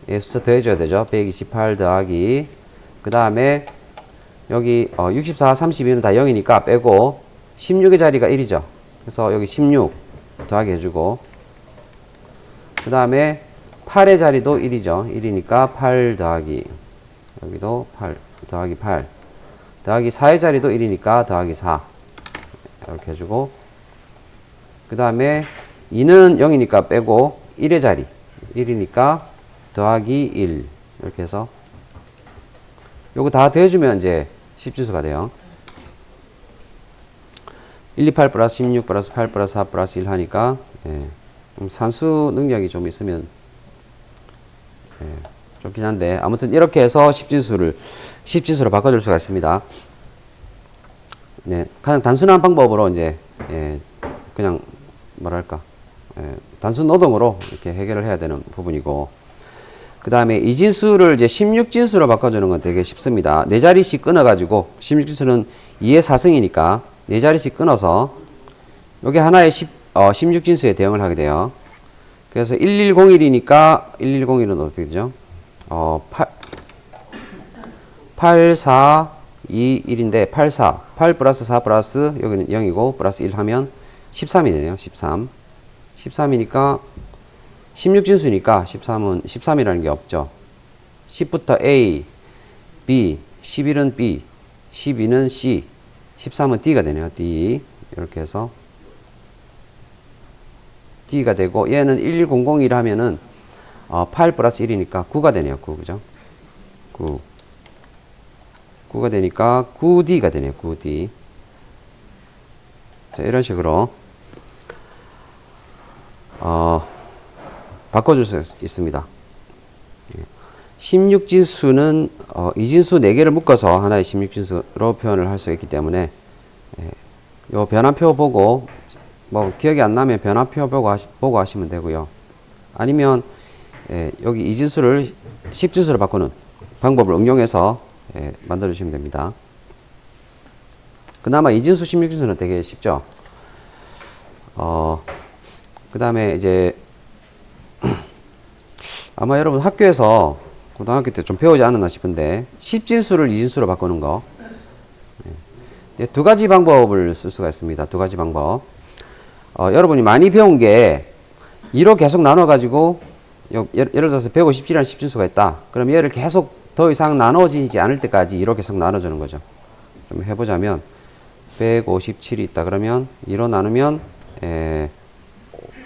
예, 숫자 더해줘야 되죠. 128 더하기 그 다음에 여기 64, 32는 다 0이니까 빼고 16의 자리가 1이죠. 그래서 여기 16 더하기 해주고 그 다음에 8의 자리도 1이죠. 1이니까 8 더하기 여기도 8 더하기 8 더하기 4의 자리도 1이니까 더하기 4 이렇게 해주고 그 다음에 2는 0이니까 빼고 1의 자리 1이니까 더하기 1 이렇게 해서 요거 다 더해주면 이제 10지수가 돼요. 128 플러스 16 플러스 8 플러스 4 플러스 1 하니까 예, 산수 능력이 좀 있으면 예, 좋긴 한데 아무튼 이렇게 해서 10지수로 바꿔줄 수가 있습니다. 네, 가장 단순한 방법으로 이제 예, 그냥 뭐랄까 단순 노동으로 이렇게 해결을 해야 되는 부분이고 그 다음에 이진수를 이제 16진수로 바꿔주는 건 되게 쉽습니다. 4자리씩 끊어가지고 16진수는 2의 4승이니까 4자리씩 끊어서 여기 하나의 16진수에 대응을 하게 돼요. 그래서 1101이니까 1101은 어떻게 되죠? 8, 4, 2, 1인데 8, 4, 8 플러스 4 플러스 여기는 0이고 플러스 1 하면 13이 되네요. 13. 13이니까 16진수니까 13이라는 게 없죠. 10부터 A, B, 11은 B, 12는 C, 13은 D가 되네요. D. 이렇게 해서 D가 되고 얘는 1101 하면은 8 플러스 1이니까 9가 되네요. 9. 그죠? 9가 되니까 9D가 되네요. 9D. 자, 이런 식으로 바꿔줄 수 있습니다. 16진수는 이진수 4개를 묶어서 하나의 16진수로 표현을 할 수 있기 때문에 요 변화표 보고 뭐 기억이 안 나면 변화표 보고 하시면 되고요. 아니면 여기 이진수를 10진수로 바꾸는 방법을 응용해서 만들어 주시면 됩니다. 그나마 이진수 16진수는 되게 쉽죠. 그 다음에 이제 아마 여러분 학교에서 고등학교 때 좀 배우지 않았나 싶은데 10진수를 2진수로 바꾸는 거 두 가지 방법을 쓸 수가 있습니다. 두 가지 방법. 여러분이 많이 배운 게 2로 계속 나눠 가지고 예를 들어서 157이라는 10진수가 있다. 그럼 얘를 계속 더 이상 나눠지지 않을 때까지 2로 계속 나눠주는 거죠. 좀 해보자면 157이 있다. 그러면 2로 나누면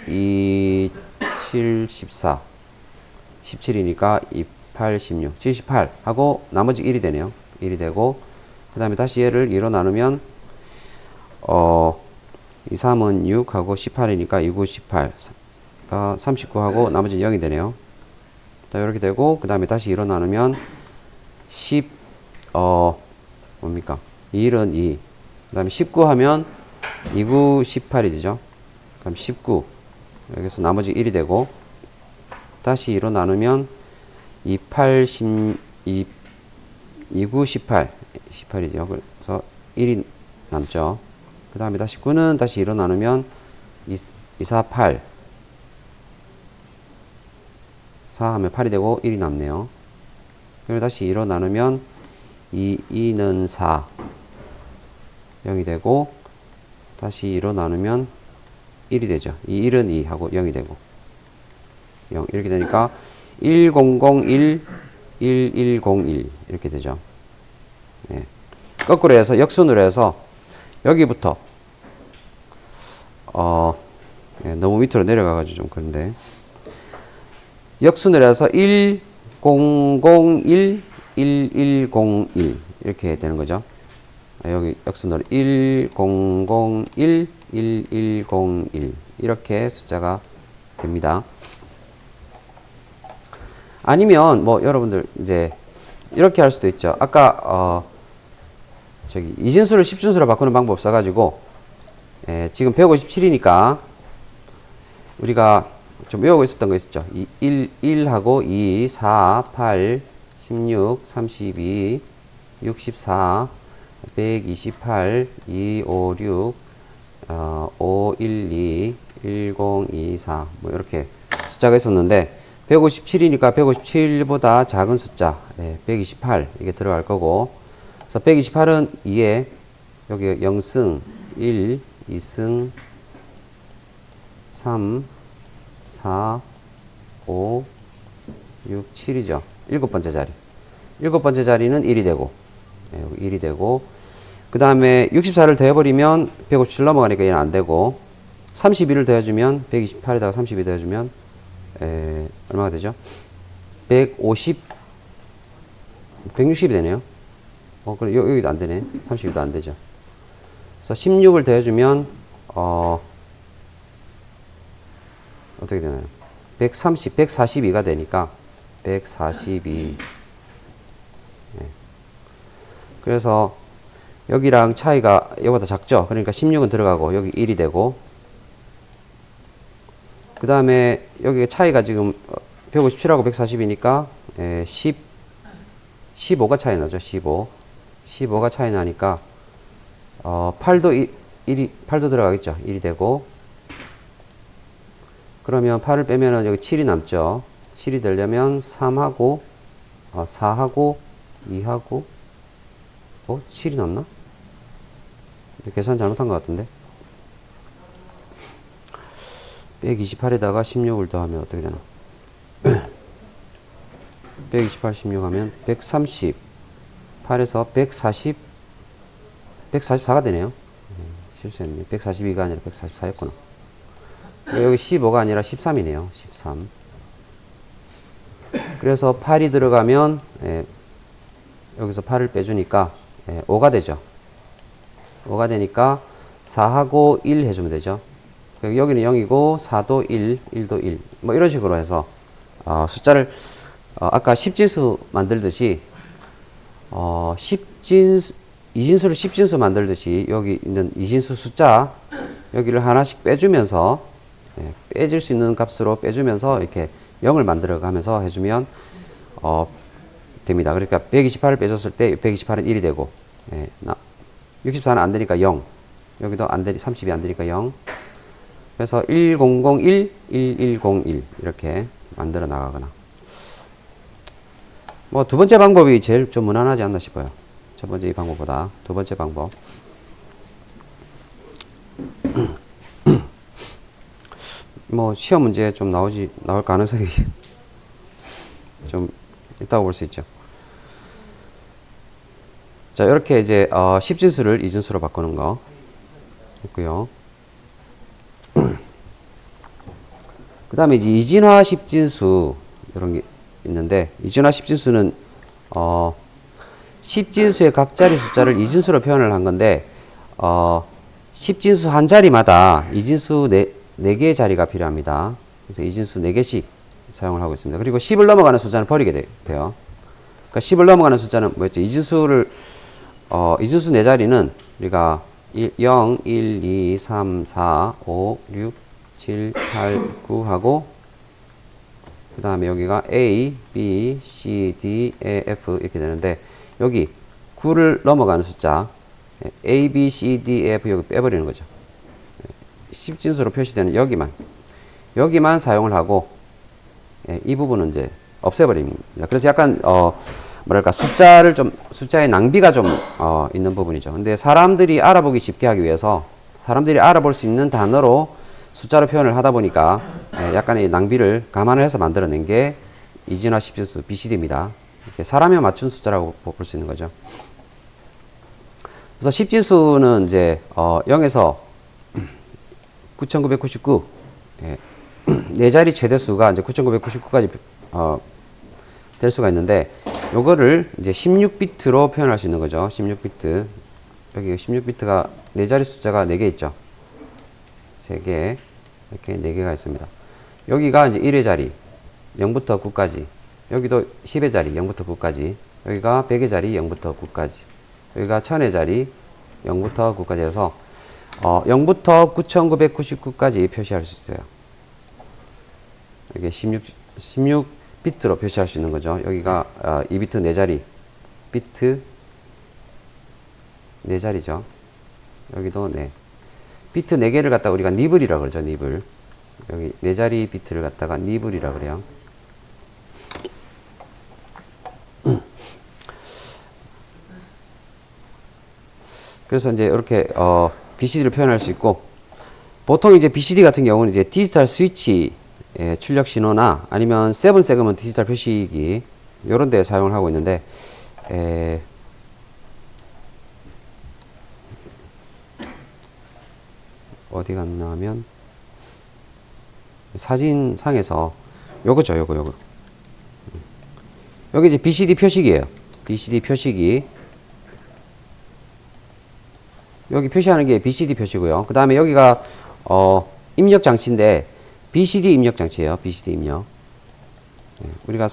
2, 7, 14 17이니까 2, 8, 16 78 하고 나머지 1이 되네요. 1이 되고 그 다음에 다시 얘를 2로 나누면 2, 3은 6 하고 18이니까 2, 9, 18 39 하고 나머지 0이 되네요. 자, 이렇게 되고 그 다음에 다시 2로 나누면 10 뭡니까 2은 2 그 다음에 19 하면 2, 9, 18이 되죠. 그럼 19 여기서 나머지 1이 되고 다시 2로 나누면 2, 8, 10, 2, 9, 18 18이죠. 그래서 1이 남죠. 그 다음에 다시 9는 다시 2로 나누면 2, 4, 8 4 하면 8이 되고 1이 남네요. 그리고 다시 2로 나누면 2는 4 0이 되고 다시 2로 나누면 1이 되죠. 1은 2 하고 0이 되고 0 이렇게 되니까 1001 1101 이렇게 되죠. 예. 거꾸로 해서 역순으로 해서 여기부터 예, 너무 밑으로 내려가가지고 좀 그런데 역순을 해서 1001, 1101 이렇게 되는 거죠. 여기 역순으로 1001, 1101 이렇게 숫자가 됩니다. 아니면 뭐 여러분들 이제 이렇게 할 수도 있죠. 아까 저기 이진수를 10진수로 바꾸는 방법 써가지고 지금 157이니까 우리가 좀 외우고 있었던 거 있었죠. 1하고 2, 4, 8, 16, 32, 64, 128, 2, 5, 6, 5, 1, 2, 10, 24, 뭐 이렇게 숫자가 있었는데 157이니까 157보다 작은 숫자 128 이게 들어갈 거고, 그래서 128은 2에 여기 0승 1, 2승 3, 4, 5, 6, 7이죠. 일곱 번째 자리. 일곱 번째 자리는 1이 되고, 여기 1이 되고, 그 다음에 64를 더해버리면 157 넘어가니까 얘는 안 되고, 32를 더해주면 128에다가 32 더해주면 얼마가 되죠? 150, 160이 되네요. 그래, 여기도 안 되네. 32도 안 되죠. 그래서 16을 더해주면, 어떻게 되나요? 130, 142가 되니까, 142. 네. 그래서, 여기랑 차이가 여기보다 작죠? 그러니까 16은 들어가고, 여기 1이 되고, 그 다음에 여기 차이가 지금 157하고 140이니까 15가 차이 나죠. 15가 차이 나니까 8도 8도 들어가겠죠. 1이 되고, 그러면 8을 빼면은 여기 7이 남죠. 7이 되려면 3하고 4하고 2하고 7이 남나? 계산 잘못한 것 같은데. 128에다가 16을 더하면 어떻게 되나? 128, 16 하면 130, 8에서 140, 144가 되네요. 실수했네. 142가 아니라 144였구나. 여기 15가 아니라 13이네요. 13. 그래서 8이 들어가면, 여기서 8을 빼주니까, 5가 되죠. 5가 되니까 4하고 1 해주면 되죠. 여기는 0이고 4도 1, 1도 1. 뭐 이런 식으로 해서 숫자를 아까 10진수 만들듯이 이진수를 10진수 만들듯이 여기 있는 이진수 숫자 여기를 하나씩 빼주면서 빼질 수 있는 값으로 빼주면서 이렇게 0을 만들어 가면서 해주면 됩니다. 그러니까 128을 빼줬을 때 128은 1이 되고 64는 안 되니까 0. 여기도 안 되니 30이 안 되니까 0. 그래서 1001, 1101 이렇게 만들어 나가거나. 뭐 두 번째 방법이 제일 좀 무난하지 않나 싶어요. 첫 번째 이 방법보다 두 번째 방법. 뭐 시험 문제에 좀 나올 가능성이 좀 있다고 볼 수 있죠. 자, 이렇게 이제 10진수를 2진수로 바꾸는 거 있고요. 그 다음에 이제 이진화 10진수 이런 게 있는데, 이진화 10진수는 10진수의 각 자리 숫자를 2진수로 표현을 한 건데 10진수 한 자리마다 이진수 4개의 자리가 필요합니다. 그래서 이진수 4개씩 사용을 하고 있습니다. 그리고 10을 넘어가는 숫자는 버리게 돼요. 그러니까 10을 넘어가는 숫자는 뭐였죠? 이진수 4자리는 우리가 0, 1, 2, 3, 4, 5, 6, 7, 8, 9 하고 그 다음에 여기가 A, B, C, D, E, F 이렇게 되는데, 여기 9를 넘어가는 숫자 A, B, C, D, E, F 여기 빼버리는 거죠. 10진수로 표시되는 여기만 사용을 하고 이 부분은 이제 없애버립니다. 그래서 약간 뭐랄까 숫자의 낭비가 좀 있는 부분이죠. 근데 사람들이 알아보기 쉽게 하기 위해서 사람들이 알아볼 수 있는 단어로 숫자로 표현을 하다 보니까 약간의 낭비를 감안을 해서 만들어낸 게 이진화 10진수 BCD입니다. 이렇게 사람에 맞춘 숫자라고 볼 수 있는 거죠. 그래서 10진수는 이제 0에서 9999 예. 네 자리 최대수가 이제 9999까지 될 수가 있는데 요거를 이제 16비트로 표현할 수 있는 거죠. 16비트. 여기 16비트가 네 자리 숫자가 4개 있죠. 3개. 이렇게 4개가 있습니다. 여기가 이제 1의 자리 0부터 9까지. 여기도 10의 자리 0부터 9까지. 여기가 100의 자리 0부터 9까지. 여기가 1000의 자리 0부터 9까지 해서 0부터 9999까지 표시할 수 있어요. 이게 16비트로 표시할 수 있는 거죠. 여기가 2비트 4자리 비트 4자리죠. 여기도 네. 비트 4개를 갖다가 우리가 니블이라 그러죠. 니블. 여기 4자리 비트를 갖다가 니블이라 그래요. 그래서 이제 이렇게 BCD를 표현할 수 있고, 보통 이제 BCD 같은 경우는 이제 디지털 스위치 출력 신호나 아니면 7 세그먼트 디지털 표시기 이런 데 사용을 하고 있는데, 어디 갔나 하면 사진상에서 요거죠. 요거 여기 이제 BCD 표시기예요. BCD 표시기. 여기 표시하는 게 BCD 표시고요. 그 다음에 여기가 입력 장치인데 BCD 입력 장치예요. BCD 입력. 우리가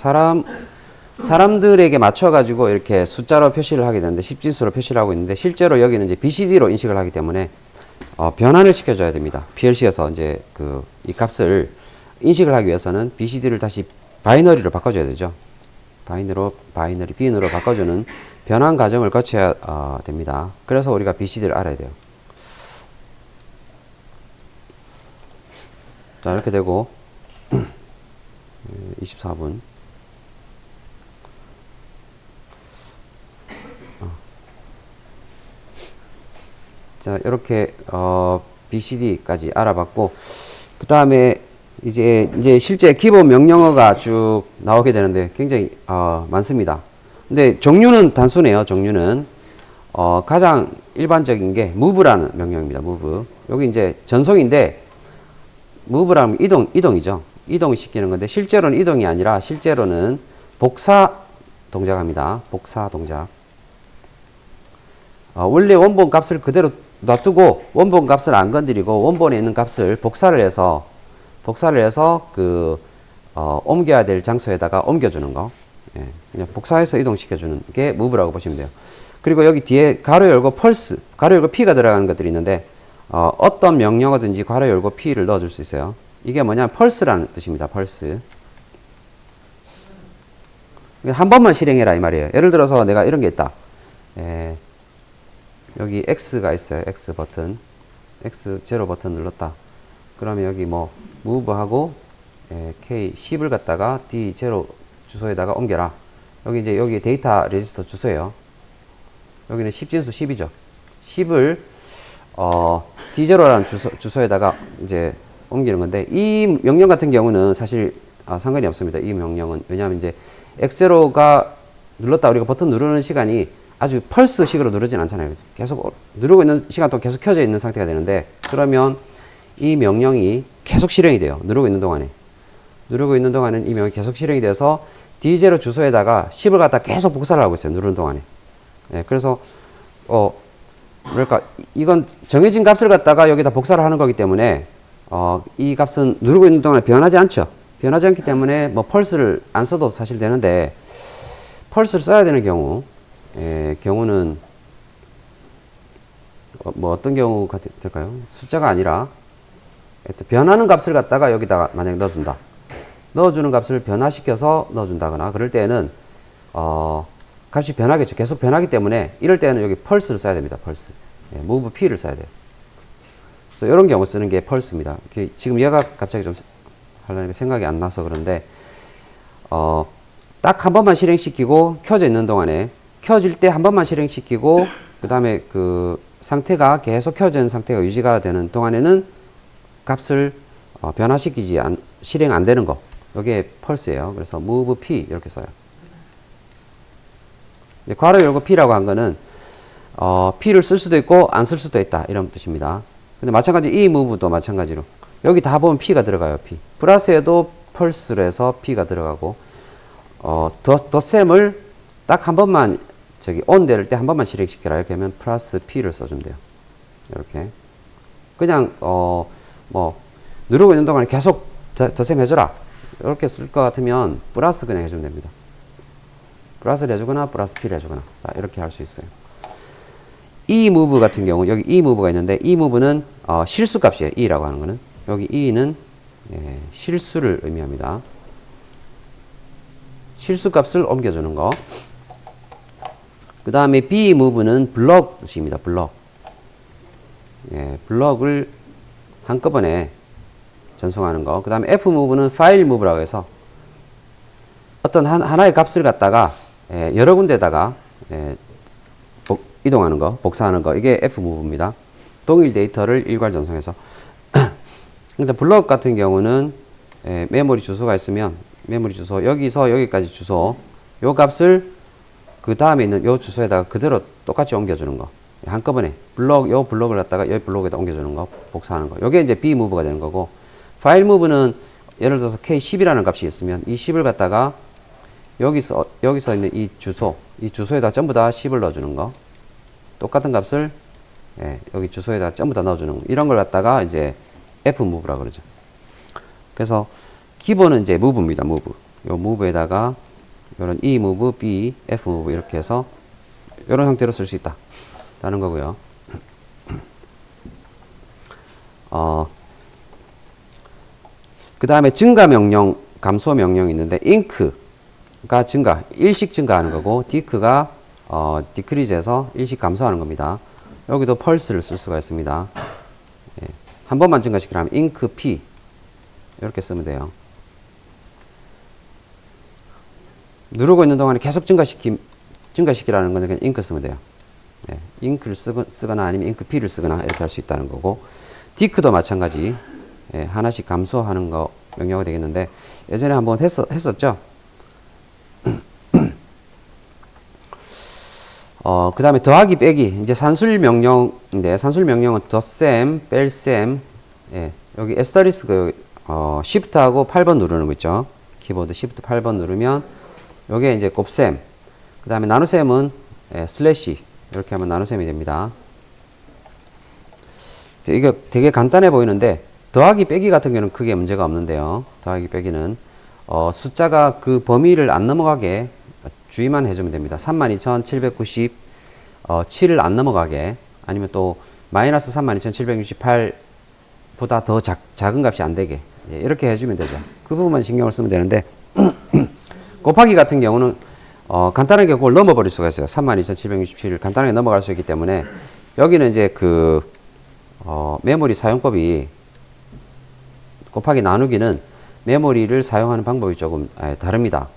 사람들에게 맞춰 가지고 이렇게 숫자로 표시를 하게 되는데 10진수로 표시를 하고 있는데, 실제로 여기는 이제 BCD로 인식을 하기 때문에 변환을 시켜줘야 됩니다. PLC에서 이제 이 값을 인식을 하기 위해서는 BCD를 다시 바이너리로 바꿔줘야 되죠. 바이너리 빈으로 바꿔주는 변환 과정을 거쳐야 됩니다. 그래서 우리가 BCD를 알아야 돼요. 자, 이렇게 되고 24분. 자, 이렇게 BCD까지 알아봤고, 그 다음에 이제 실제 기본 명령어가 쭉 나오게 되는데 굉장히 많습니다. 근데 종류는 단순해요. 종류는 가장 일반적인 게 move라는 명령입니다. move. 여기 이제 전송인데 move라면 이동이죠. 이동을 시키는 건데, 실제로는 이동이 아니라 실제로는 복사 동작합니다. 복사 동작. 원래 원본 값을 그대로 놔두고 원본 값을 안 건드리고 원본에 있는 값을 복사를 해서 옮겨야 될 장소에다가 옮겨주는 거. 예, 그냥 복사해서 이동시켜주는 게 move라고 보시면 돼요. 그리고 여기 뒤에 가로 열고 펄스, 가로 열고 P가 들어가는 것들이 있는데, 어떤 명령어든지 가로 열고 P를 넣어줄 수 있어요. 이게 뭐냐면 펄스라는 뜻입니다. 펄스. 한 번만 실행해라 이 말이에요. 예를 들어서 내가 이런 게 있다. 여기 X가 있어요. X 버튼. X0 버튼 눌렀다. 그러면 여기 뭐 move하고 K 10을 갖다가 D0 주소에다가 옮겨라. 여기 이제 여기 데이터 레지스터 주소예요. 여기는 10진수 10이죠. 10을 D0라는 주소에다가 이제 옮기는 건데, 이 명령 같은 경우는 사실 상관이 없습니다. 이 명령은. 왜냐하면 이제 X0가 눌렀다 우리가 버튼 누르는 시간이 아주 펄스식으로 누르진 않잖아요. 계속 누르고 있는 시간 동안 계속 켜져 있는 상태가 되는데, 그러면 이 명령이 계속 실행이 돼요. 누르고 있는 동안에는 이 명령이 계속 실행이 돼서 D0 주소에다가 10을 갖다 계속 복사를 하고 있어요. 누르는 동안에. 예, 그래서 뭐랄까, 이건 정해진 값을 갖다가 여기다 복사를 하는 거기 때문에 이 값은 누르고 있는 동안에 변하지 않죠. 변하지 않기 때문에 뭐 펄스를 안 써도 사실 되는데, 펄스를 써야 되는 경우는 뭐 어떤 경우가 될까요? 숫자가 아니라 변하는 값을 갖다가 여기다가 만약에 넣어준다. 넣어주는 값을 변화시켜서 넣어준다거나 그럴 때에는 값이 변하겠죠. 계속 변하기 때문에 이럴 때는 여기 펄스를 써야 됩니다. 펄스. move P를 써야 돼요. 그래서 이런 경우 쓰는 게 펄스입니다. 지금 얘가 갑자기 좀 하려니까 생각이 안 나서 그런데 딱 한 번만 실행시키고 켜져 있는 동안에, 켜질 때 한 번만 실행시키고 그 다음에 그 상태가 계속 켜져 있는 상태가 유지가 되는 동안에는 값을 변화시키지 실행 안 되는 거. 이게 펄스예요. 그래서 move P 이렇게 써요. 괄호 열고 P라고 한 거는 P를 쓸 수도 있고 안 쓸 수도 있다 이런 뜻입니다. 근데 마찬가지 이 무브도 마찬가지로 여기 다 보면 P가 들어가요. P 플러스에도 펄스로 해서 P가 들어가고 덧셈을 딱 한 번만 저기 on 될 때 한 번만 실행시켜라 이렇게 하면 플러스 P를 써주면 돼요. 이렇게 그냥 뭐 누르고 있는 동안에 계속 덧셈 해줘라 이렇게 쓸 것 같으면 플러스 그냥 해주면 됩니다. 플러스를 해주거나 플러스 P를 해주거나 자, 이렇게 할 수 있어요. 이 무브 같은 경우 여기 이 무브가 있는데 이 무브는 실수값이에요. e라고 하는 거는 여기 e는 실수를 의미합니다. 실수값을 옮겨주는 거. 그 다음에 b 무브는 블럭 뜻입니다. 블럭. 블럭을 한꺼번에 전송하는 거. 그 다음에 f 무브는 파일 무브라고 해서 어떤 하나의 값을 갖다가 여러 군데다가 이동하는 거, 복사하는 거. 이게 f 무브입니다. 동일 데이터를 일괄 전송해서. 근데 블럭 같은 경우는 메모리 주소가 있으면 메모리 주소 여기서 여기까지 주소 요 값을 그 다음에 있는 요 주소에다가 그대로 똑같이 옮겨주는 거. 한꺼번에 요 블럭을 갖다가 여기 블럭에다 옮겨주는 거, 복사하는 거. 요게 이제 b 무브가 되는 거고 파일 무브는 예를 들어서 k10이라는 값이 있으면 이 10을 갖다가 여기서 있는 이 주소에다 전부 다 10을 넣어주는 거. 똑같은 값을 여기 주소에다 전부 다 넣어주는 거. 이런 걸 갖다가 이제 F 무브라고 그러죠. 그래서 기본은 이제 무브입니다. 무브. 요 무브에다가 요런 E 무브, B, F 무브 이렇게 해서 요런 형태로 쓸 수 있다. 라는 거고요. 그 다음에 증가 명령, 감소 명령이 있는데 inc가 증가, 일씩 증가하는 거고 dec가 디크리즈해서 일씩 감소하는 겁니다. 여기도 펄스를 쓸 수가 있습니다. 한 번만 증가시키려면 inc p 이렇게 쓰면 돼요. 누르고 있는 동안에 계속 증가시키라는 거는 그냥 inc 쓰면 돼요. inc를 쓰거나 아니면 inc p를 쓰거나 이렇게 할 수 있다는 거고 dec도 마찬가지 하나씩 감소하는 거 명령이 되겠는데 예전에 한번 했었죠. 그 다음에 더하기 빼기 이제 산술 명령인데 산술 명령은 덧셈, 뺄셈 여기 에스터리스크 Shift하고 8번 누르는 거 있죠. 키보드 Shift 8번 누르면 요게 이제 곱셈 그 다음에 나눗셈은 슬래시 이렇게 하면 나눗셈이 됩니다. 이게 되게 간단해 보이는데 더하기 빼기 같은 경우는 크게 문제가 없는데요. 더하기 빼기는 숫자가 그 범위를 안 넘어가게 주의만 해주면 됩니다. 32,790 7을 안 넘어가게 아니면 또 마이너스 32,768보다 더 작은 값이 안 되게 이렇게 해주면 되죠. 그 부분만 신경을 쓰면 되는데 곱하기 같은 경우는 간단하게 그걸 넘어버릴 수가 있어요. 32,767을 간단하게 넘어갈 수 있기 때문에 여기는 이제 그 메모리 사용법이 곱하기 나누기는 메모리를 사용하는 방법이 조금 다릅니다.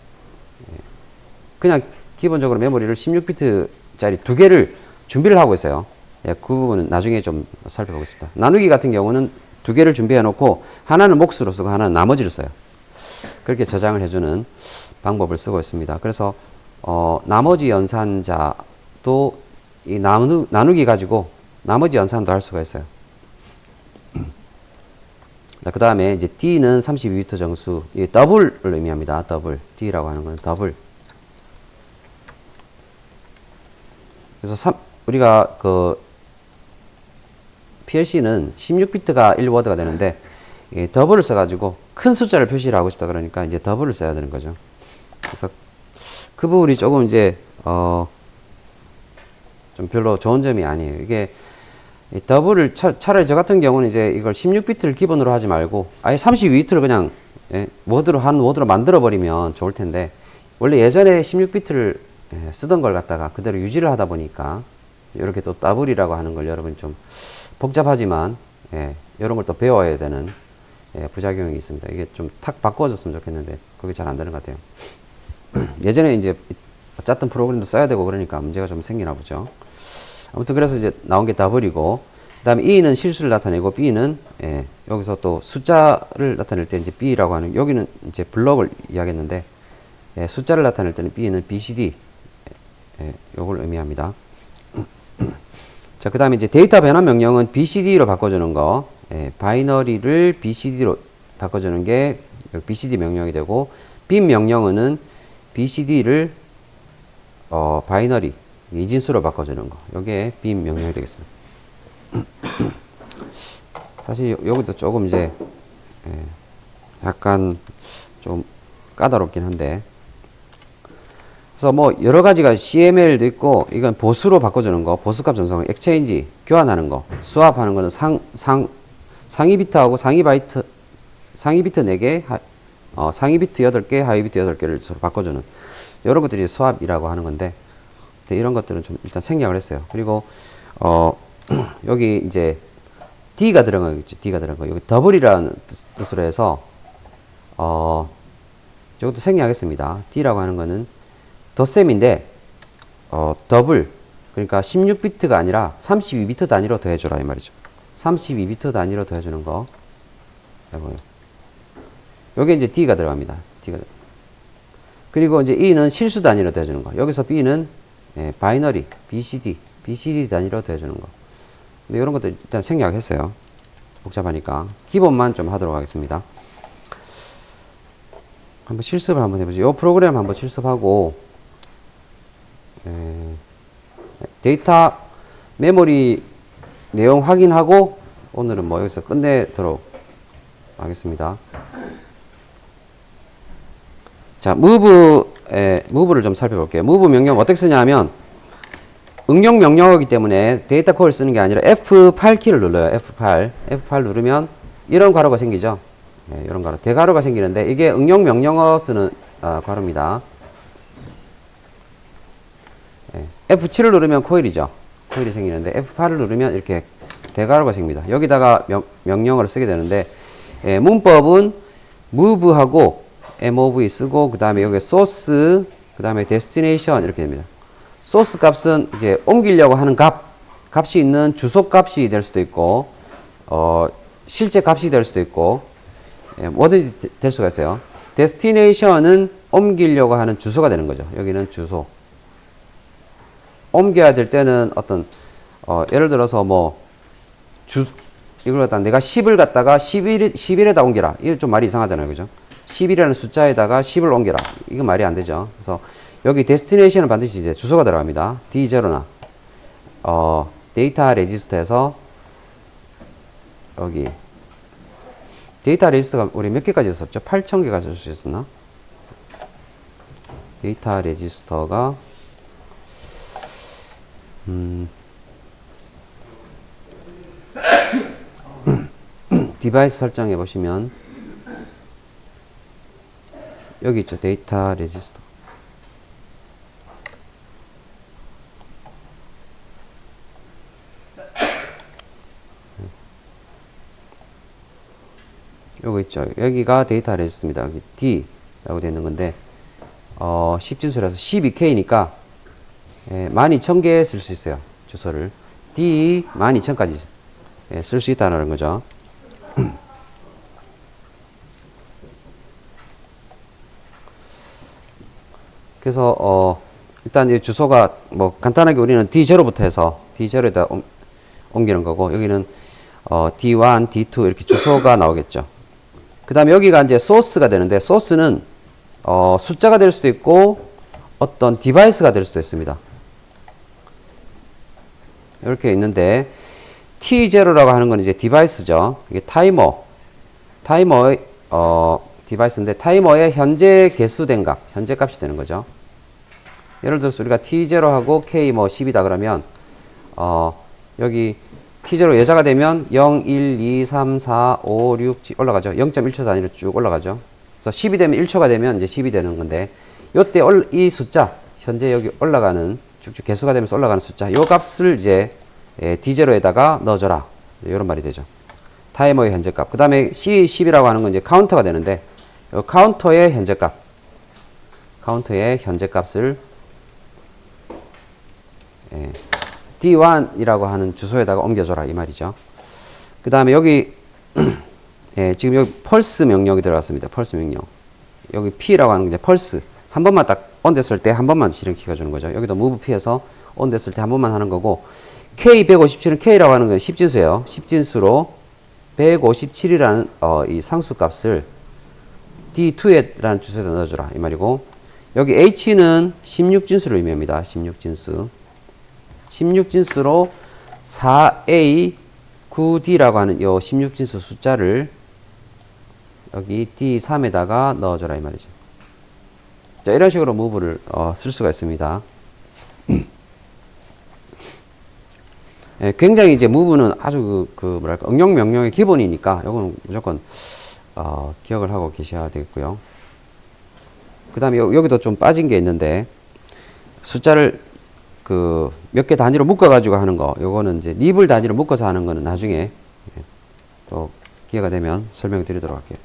그냥 기본적으로 메모리를 16비트짜리 두 개를 준비를 하고 있어요. 그 부분은 나중에 좀 살펴보겠습니다. 나누기 같은 경우는 두 개를 준비해 놓고 하나는 몫으로 쓰고 하나는 나머지를 써요. 그렇게 저장을 해주는 방법을 쓰고 있습니다. 그래서 나머지 연산자도 이 나누기 가지고 나머지 연산도 할 수가 있어요. 그 다음에 이제 D는 32비트 정수, 이 더블을 의미합니다. 더블. D라고 하는 건 더블. 그래서 우리가 그 PLC는 16비트가 1워드가 되는데 더블을 써가지고 큰 숫자를 표시를 하고 싶다 그러니까 이제 더블을 써야 되는 거죠. 그래서 그 부분이 조금 이제 좀 별로 좋은 점이 아니에요. 이게 더블을 차라리 저 같은 경우는 이제 이걸 16비트를 기본으로 하지 말고 아예 32비트를 그냥 한 워드로 만들어 버리면 좋을 텐데 원래 예전에 16비트를 쓰던 걸 갖다가 그대로 유지를 하다 보니까 이렇게 또 더블이라고 하는 걸 여러분 좀 복잡하지만 이런 걸 또 배워야 되는 부작용이 있습니다. 이게 좀 탁 바꿔줬으면 좋겠는데 그게 잘 안 되는 것 같아요. 예전에 이제 짰던 프로그램도 써야 되고 그러니까 문제가 좀 생기나 보죠. 아무튼 그래서 이제 나온 게 더블이고 그 다음에 E는 실수를 나타내고 B는 여기서 또 숫자를 나타낼 때 이제 B라고 하는 여기는 이제 블럭을 이야기했는데 숫자를 나타낼 때는 B는 BCD 요걸 의미합니다. 자, 그 다음에 이제 데이터 변환 명령은 BCD로 바꿔주는 거. 예, 바이너리를 BCD로 바꿔주는 게 BCD 명령이 되고, 빔 명령어는 BCD를 바이너리, 이진수로 바꿔주는 거. 요게 빔 명령이 되겠습니다. 사실 여기도 조금 이제 약간 좀 까다롭긴 한데, 그래서 뭐 여러 가지가 CML도 있고, 이건 보수로 바꿔주는 거, 보수값 전송, 엑스체인지 교환하는 거, 스왑하는 거는 상위 비트하고 상위 비트 4개, 상위 비트 8개, 하위 비트 8개를 서로 바꿔주는 이런 것들이 스왑이라고 하는 건데, 이런 것들은 좀 일단 생략을 했어요. 그리고 여기 이제 D가 들어가겠죠. D가 들어간 거. 여기 더블이라는 뜻으로 해서 이것도 생략하겠습니다. D라고 하는 거는 덧셈인데 더블, 그러니까 16비트가 아니라 32비트 단위로 더해줘라 이 말이죠. 32비트 단위로 더해주는 거. 여기 이제 D가 들어갑니다. D가. 그리고 이제 E는 실수 단위로 더해주는 거. 여기서 B는 바이너리, BCD 단위로 더해주는 거. 근데 이런 것도 일단 생략했어요. 복잡하니까. 기본만 좀 하도록 하겠습니다. 한번 실습을 한번 해보죠. 이 프로그램 한번 실습하고, 데이터 메모리 내용 확인하고, 오늘은 뭐 여기서 끝내도록 하겠습니다. 자, move를 좀 살펴볼게요. move 명령 어떻게 쓰냐면, 응용 명령어이기 때문에 데이터 콜을 쓰는 게 아니라 F8키를 눌러요. F8 누르면 이런 괄호가 생기죠. 네, 이런 괄호, 대괄호가 생기는데, 이게 응용 명령어 쓰는 괄호입니다. 네, F7을 누르면 코일이죠. 코일이 생기는데, F8을 누르면 이렇게 대괄호가 생깁니다. 여기다가 명령어를 쓰게 되는데, 문법은 move하고 mov 쓰고, 그 다음에 여기 source, 그 다음에 destination 이렇게 됩니다. 소스 값은 이제 옮기려고 하는 값이 있는 주소 값이 될 수도 있고, 실제 값이 될 수도 있고, 뭐든지 될 수가 있어요. destination은 옮기려고 하는 주소가 되는 거죠. 여기는 주소. 옮겨야 될 때는 어떤, 예를 들어서 뭐, 이걸 갖다 내가 10을 갖다가 11에다 옮겨라. 이거 좀 말이 이상하잖아요. 그죠? 10이라는 숫자에다가 10을 옮겨라. 이건 말이 안 되죠. 그래서 여기 데스티네이션은 반드시 이제 주소가 들어갑니다. D0나 데이터 레지스터에서 여기 데이터 레지스터가 우리 몇 개까지 썼죠? 8,000개가 쓸 수 있었나? 데이터 레지스터가 디바이스 설정해 보시면 여기 있죠. 데이터 레지스터. 요거 있죠. 여기가 데이터 레지스터입니다. 여기 D라고 되어 있는 건데, 10진수라서 12K니까, 12,000개 쓸 수 있어요. 주소를. D 12,000까지 쓸 수 있다는 거죠. 그래서, 일단 이 주소가 뭐 간단하게 우리는 D0부터 해서 D0에다 옮기는 거고, 여기는 D1, D2 이렇게 주소가 나오겠죠. 그 다음에 여기가 이제 소스가 되는데, 소스는 숫자가 될 수도 있고 어떤 디바이스가 될 수도 있습니다. 이렇게 있는데, T0라고 하는 건 이제 디바이스죠. 이게 타이머의 디바이스인데, 타이머의 현재 개수된 값, 현재 값이 되는 거죠. 예를 들어서 우리가 T0하고 K 뭐 10이다 그러면 여기 T0 예자가 되면 0, 1, 2, 3, 4, 5, 6 올라가죠. 0.1초 단위로 쭉 올라가죠. 그래서 10이 되면 1초가 되면 이제 10이 되는 건데, 요때 이 숫자, 현재 여기 올라가는 쭉쭉 개수가 되면서 올라가는 숫자, 요 값을 이제 D0에다가 넣어줘라. 이런 말이 되죠. 타이머의 현재 값. 그 다음에 C10이라고 하는 건 이제 카운터가 되는데, 요 카운터의 현재 값. 카운터의 현재 값을 D1이라고 하는 주소에다가 옮겨줘라 이 말이죠. 그 다음에 여기 지금 여기 펄스 명령이 들어갔습니다. 펄스 명령. 여기 P라고 하는 게 이제 펄스 한 번만 딱 on 됐을 때 한 번만 실행시켜 주는 거죠. 여기도 move P에서 on 됐을 때 한 번만 하는 거고, K157은 K라고 하는 건 10진수예요. 10진수로 157이라는 이 상수 값을 D2에라는 주소에다 넣어주라 이 말이고, 여기 H는 16진수를 의미합니다. 16진수. 16진수로 4A 9D라고 하는 이 16진수 숫자를 여기 D3에다가 넣어줘라 이 말이죠. 자, 이런 식으로 move를 쓸 수가 있습니다. 예, 굉장히 이제 move는 아주 뭐랄까 응용 명령의 기본이니까 이거는 무조건 기억을 하고 계셔야 되겠고요. 그 다음에 여기도 좀 빠진 게 있는데, 숫자를 몇 개 단위로 묶어가지고 하는 거, 요거는 이제 립을 단위로 묶어서 하는 거는 나중에 또 기회가 되면 설명을 드리도록 할게요.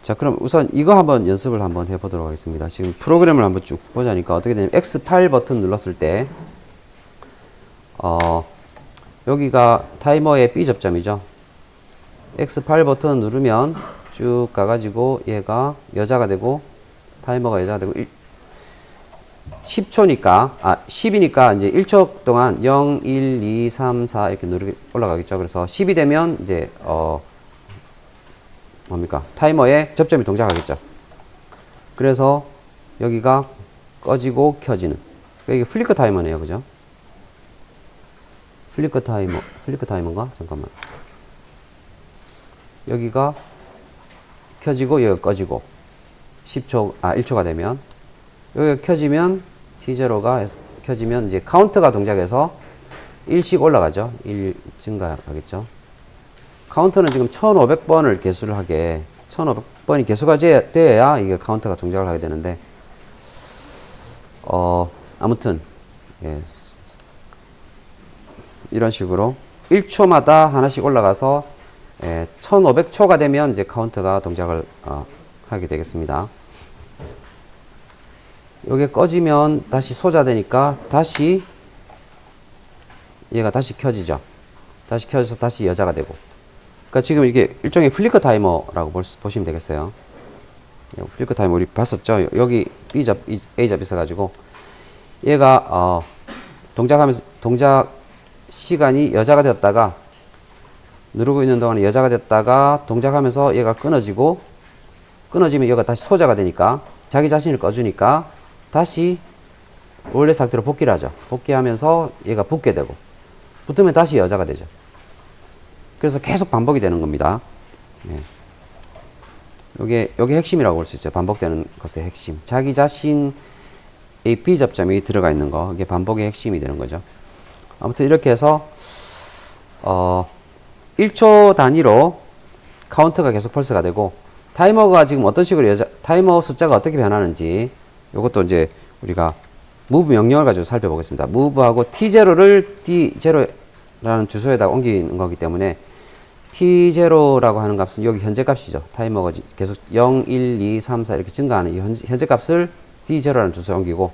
자, 그럼 우선 이거 한번 연습을 한번 해보도록 하겠습니다. 지금 프로그램을 한번 쭉 보자니까 어떻게 되냐면, X8 버튼 눌렀을 때, 여기가 타이머의 B 접점이죠. X8 버튼 누르면 쭉 가가지고 얘가 여자가 되고, 타이머가 여자가 되고, 10초니까, 10이니까 이제 1초 동안 0, 1, 2, 3, 4 이렇게 누르게 올라가겠죠. 그래서 10이 되면 이제, 뭡니까? 타이머에 접점이 동작하겠죠. 그래서 여기가 꺼지고 켜지는. 이게 플리커 타이머네요. 그죠? 플리커 타이머인가? 잠깐만. 여기가 켜지고 여기가 꺼지고 1초가 되면, 여기가 켜지면 T0가 켜지면 이제 카운트가 동작해서 1씩 올라가죠. 1 증가하겠죠. 카운트는 지금 1500번을 개수를 하게, 1500번이 개수가 돼야 이게 카운트가 동작을 하게 되는데, 아무튼 예, 이런 식으로 1초마다 하나씩 올라가서 1500초가 되면 이제 카운트가 동작을 하게 되겠습니다. 요게 꺼지면 다시 소자되니까 다시 얘가 다시 켜지죠. 다시 켜져서 다시 여자가 되고. 그러니까 지금 이게 일종의 플리커 타이머라고 보시면 되겠어요. 플리커 타이머 우리 봤었죠. 여기 B잡, A잡 있어가지고 얘가 동작하면서 동작 시간이 여자가 되었다가, 누르고 있는 동안에 여자가 됐다가 동작하면서 얘가 끊어지면 얘가 다시 소자가 되니까 자기 자신을 꺼주니까 다시 원래 상태로 복귀를 하죠. 복귀하면서 얘가 붙게 되고, 붙으면 다시 여자가 되죠. 그래서 계속 반복이 되는 겁니다. 예. 요게 핵심이라고 볼 수 있죠. 반복되는 것의 핵심. 자기 자신의 B 접점이 들어가 있는 거, 이게 반복의 핵심이 되는 거죠. 아무튼 이렇게 해서 1초 단위로 카운트가 계속 펄스가 되고, 타이머가 지금 어떤 식으로 타이머 숫자가 어떻게 변하는지 요것도 이제 우리가 move 명령을 가지고 살펴보겠습니다. move하고 T0를 D0라는 주소에다 옮기는 거기 때문에, T0라고 하는 값은 여기 현재 값이죠. 타이머가 계속 0, 1, 2, 3, 4 이렇게 증가하는 이 현재 값을 D0라는 주소에 옮기고,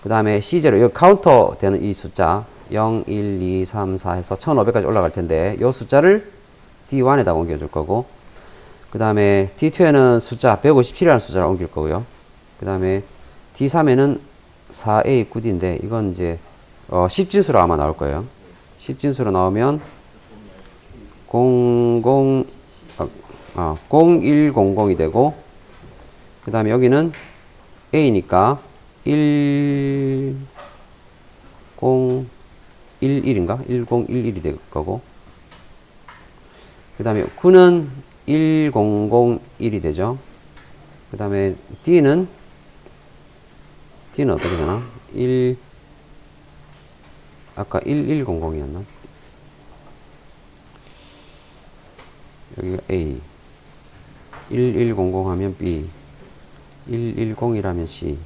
그 다음에 C0, 여기 카운터 되는 이 숫자 0, 1, 2, 3, 4 해서 1500까지 올라갈 텐데, 이 숫자를 D1에다 옮겨줄 거고, 그 다음에 D2에는 숫자 157이라는 숫자를 옮길 거고요. 그 다음에 D3에는 4A 9D인데, 이건 이제 10진수로 아마 나올 거예요. 10진수로 나오면 0100이 되고, 그 다음에 여기는 A니까 1011인가? 1011이 될 거고, 그 다음에 9는 1001이 되죠. 그 다음에 D는 어떻게 되나? 아까 1100이었나? 여기가 A. 1100 하면 B. 110이라면 C.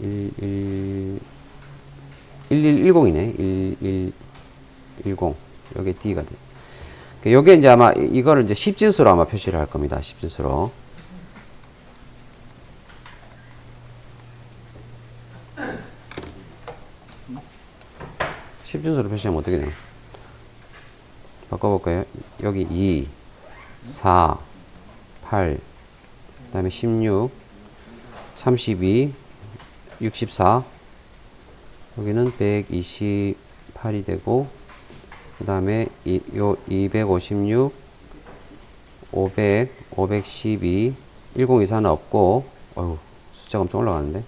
1110이네. 1110. 여기 D가 돼. 요게 이제 아마 이거를 이제 10진수로 아마 표시를 할 겁니다. 10진수로. 표시하면 어떻게 되나? 바꿔볼까요? 여기 2, 4, 8, 그 다음에 16, 32, 64, 여기는 128이 되고, 그 다음에 요 256, 500, 512, 1024는 없고, 어휴, 숫자가 엄청 올라가는데.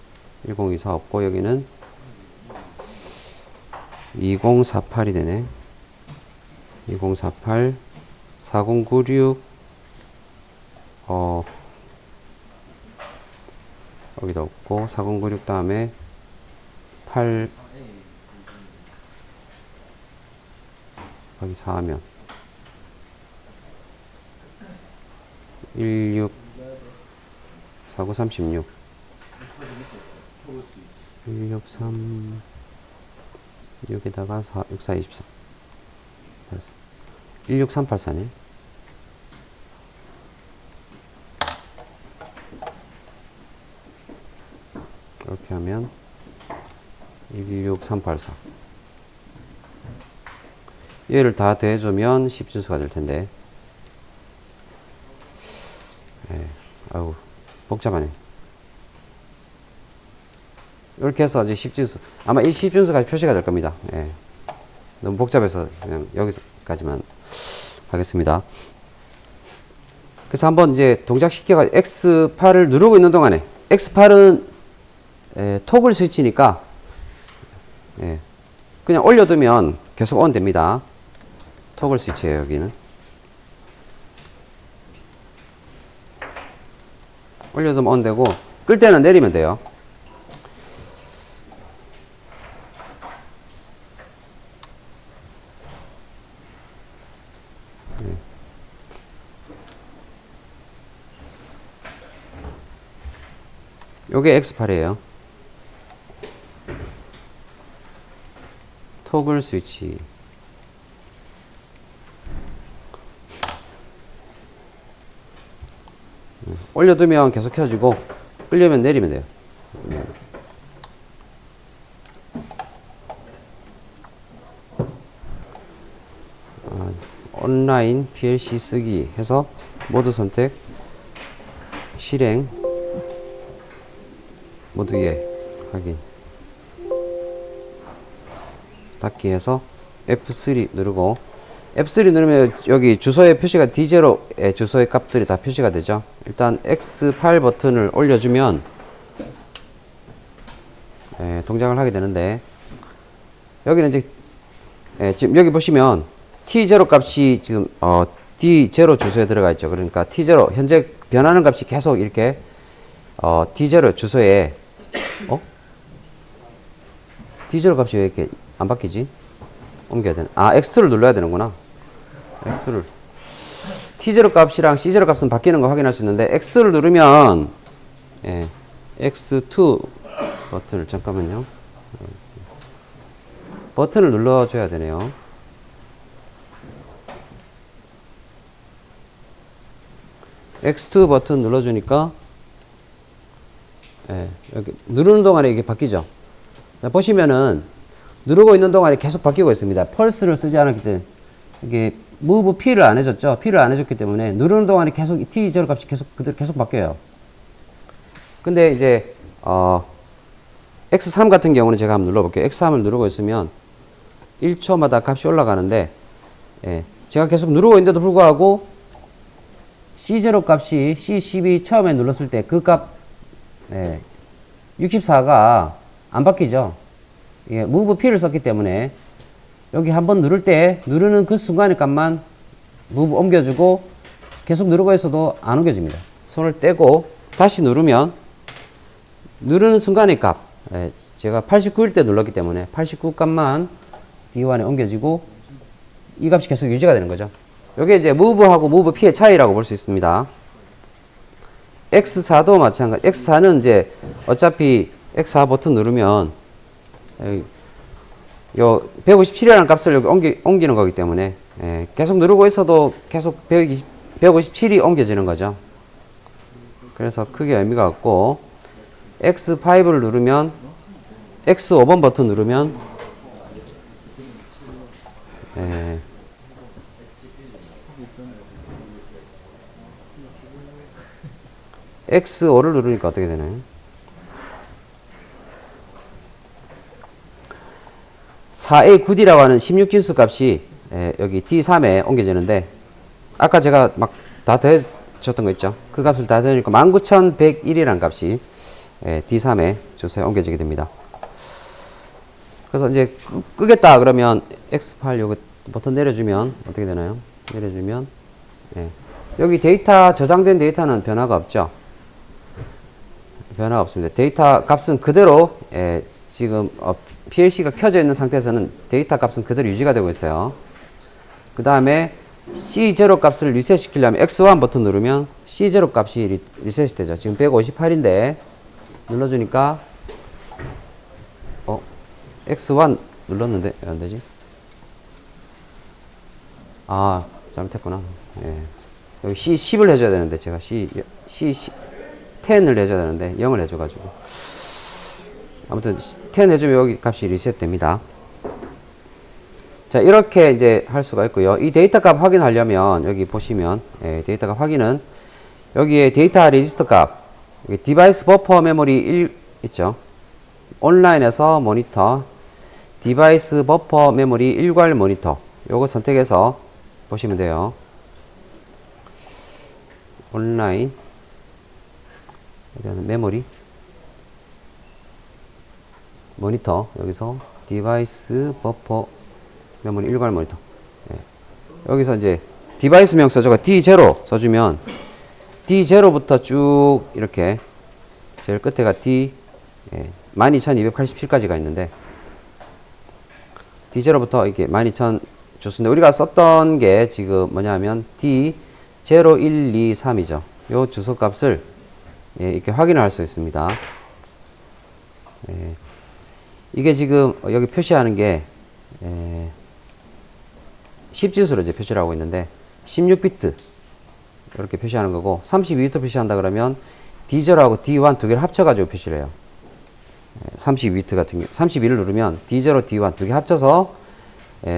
1024 없고, 여기는 2048이 되네. 2048, 4096, 여기도 없고, 4096 다음에 8, 여기 4하면 16, 49, 36, 163, 6에다가 4, 64, 24, 16384네. 이렇게 하면 16384. 얘를 다 더해주면 10준수가 될 텐데. 아우, 복잡하네. 이렇게 해서 이제 10준수. 아마 이 10준수가 표시가 될 겁니다. 예. 너무 복잡해서 그냥 여기까지만 하겠습니다. 그래서 한번 이제 동작시켜가지고 X8을 누르고 있는 동안에, X8은 토글 스위치니까, 그냥 올려두면 계속 ON 됩니다. 토글 스위치예요, 여기는. 올려두면 ON 되고, 끌 때는 내리면 돼요. 요게 X8이에요. 토글 스위치. 올려두면 계속 켜지고, 끌려면 내리면 돼요. 온라인 PLC 쓰기 해서 모드 선택, 실행, 모드 예, 확인. 닫기 해서 F3 누르고, F3 누르면 여기 주소의 표시가 D0의 주소의 값들이 다 표시가 되죠. 일단 X8 버튼을 올려주면 동작을 하게 되는데, 여기는 이제 지금 여기 보시면 T0 값이 지금 D0 주소에 들어가 있죠. 그러니까 T0 현재 변하는 값이 계속 이렇게 D0 주소에 D0 값이 왜 이렇게 안 바뀌지? 옮겨야 되나? 아, X2를 눌러야 되는구나. X를. T0 값이랑 C0 값은 바뀌는 거 확인할 수 있는데, X를 누르면, X2 버튼을, 잠깐만요. 버튼을 눌러줘야 되네요. X2 버튼 눌러주니까, 여기 누르는 동안에 이게 바뀌죠. 자, 보시면은, 누르고 있는 동안에 계속 바뀌고 있습니다. 펄스를 쓰지 않았기 때문에, 이게, move P를 안 해줬죠. P를 안 해줬기 때문에, 누르는 동안에 계속 T0 값이 계속 바뀌어요. 근데 이제, X3 같은 경우는 제가 한번 눌러볼게요. X3을 누르고 있으면, 1초마다 값이 올라가는데, 제가 계속 누르고 있는데도 불구하고, C0 값이 C12 처음에 눌렀을 때 그 값, 64가 안 바뀌죠. 예, move P를 썼기 때문에 여기 한번 누를 때 누르는 그 순간의 값만 move 옮겨주고 계속 누르고 있어도 안 옮겨집니다. 손을 떼고 다시 누르면 누르는 순간의 값, 제가 89일 때 눌렀기 때문에 89 값만 D1에 옮겨지고 이 값이 계속 유지가 되는 거죠. 이게 이제 move하고 move P의 차이라고 볼 수 있습니다. X4도 마찬가지. X4는 이제 어차피 X4 버튼 누르면 요 157이라는 값을 여기 옮기는 거기 때문에 계속 누르고 있어도 계속 157이 옮겨지는 거죠. 그래서 크게 의미가 없고, X5를 누르면, X5번 버튼 누르면 X5를 누르니까 어떻게 되나요? 4A 9D라고 하는 16진수 값이 여기 D3에 옮겨지는데 아까 제가 막 다 더해줬던 거 있죠. 그 값을 다 더하니까 19,101이라는 값이 D3에 주소에 옮겨지게 됩니다. 그래서 이제 끄겠다 그러면 X8 요거 버튼 내려주면 어떻게 되나요? 내려주면 여기 데이터 저장된 데이터는 변화가 없죠. 변화가 없습니다. 데이터 값은 그대로 지금 PLC가 켜져 있는 상태에서는 데이터 값은 그대로 유지가 되고 있어요. 그 다음에 C0 값을 리셋 시키려면 X1 버튼 누르면 C0 값이 리셋이 되죠. 지금 158인데 눌러주니까 X1 눌렀는데 왜 안 되지? 아, 잘못했구나. 여기 C10을 해줘야 되는데 제가 C10을 해줘야 되는데 0을 해줘가지고 아무튼 10 해주면 여기 값이 리셋 됩니다. 자, 이렇게 이제 할 수가 있고요. 이 데이터 값 확인하려면 여기 보시면 데이터 값 확인은 여기에 데이터 레지스터 값 여기 디바이스 버퍼 메모리 1 있죠. 온라인에서 모니터 디바이스 버퍼 메모리 일괄 모니터 요거 선택해서 보시면 돼요. 온라인 메모리 모니터 여기서 디바이스 버퍼 메모리 일괄 모니터 여기서 이제 디바이스 명 써줘가 D0 써주면 D0부터 쭉 이렇게 제일 끝에가 D 12287까지가 있는데 D0부터 이렇게 12000 주소인데 우리가 썼던 게 지금 뭐냐면 D0123이죠. 요 주소 값을 이렇게 확인을 할 수 있습니다. 이게 지금 여기 표시하는 게 10진수로 이제 표시를 하고 있는데 16비트 이렇게 표시하는 거고 32비트 표시한다 그러면 D0하고 D1 두 개를 합쳐가지고 표시를 해요. 32비트 같은 경우 32를 누르면 D0, D1 두 개 합쳐서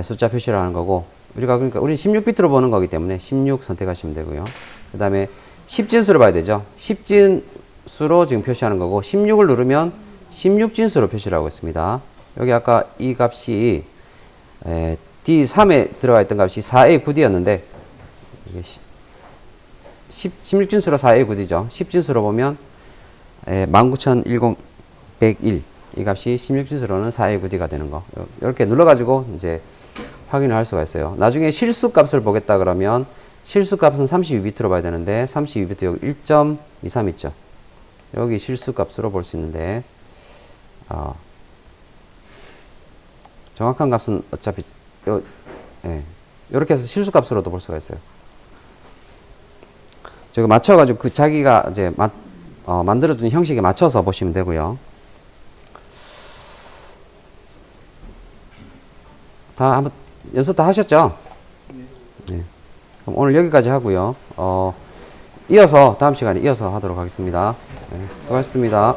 숫자 표시를 하는 거고 그러니까 우리는 16비트로 보는 거기 때문에 16 선택하시면 되고요. 그 다음에 10진수로 봐야 되죠. 10진수로 지금 표시하는 거고 16을 누르면 16진수로 표시를 하고 있습니다. 여기 아까 이 값이 D3에 들어가 있던 값이 4A 9D였는데 16진수로 4A 9D죠. 10진수로 보면 19101 이 값이 16진수로는 4A 9D가 되는 거. 이렇게 눌러가지고 이제 확인을 할 수가 있어요. 나중에 실수 값을 보겠다 그러면 실수 값은 32비트로 봐야 되는데 32비트 여기 1.23 있죠. 여기 실수 값으로 볼 수 있는데 정확한 값은 어차피 이렇게 해서 실수 값으로도 볼 수가 있어요. 저거 맞춰가지고 그 자기가 이제 만들어준 형식에 맞춰서 보시면 되고요. 다 한번 연습 다 하셨죠? 네. 그럼 오늘 여기까지 하고요. 이어서 다음 시간에 이어서 하도록 하겠습니다. 네, 수고하셨습니다.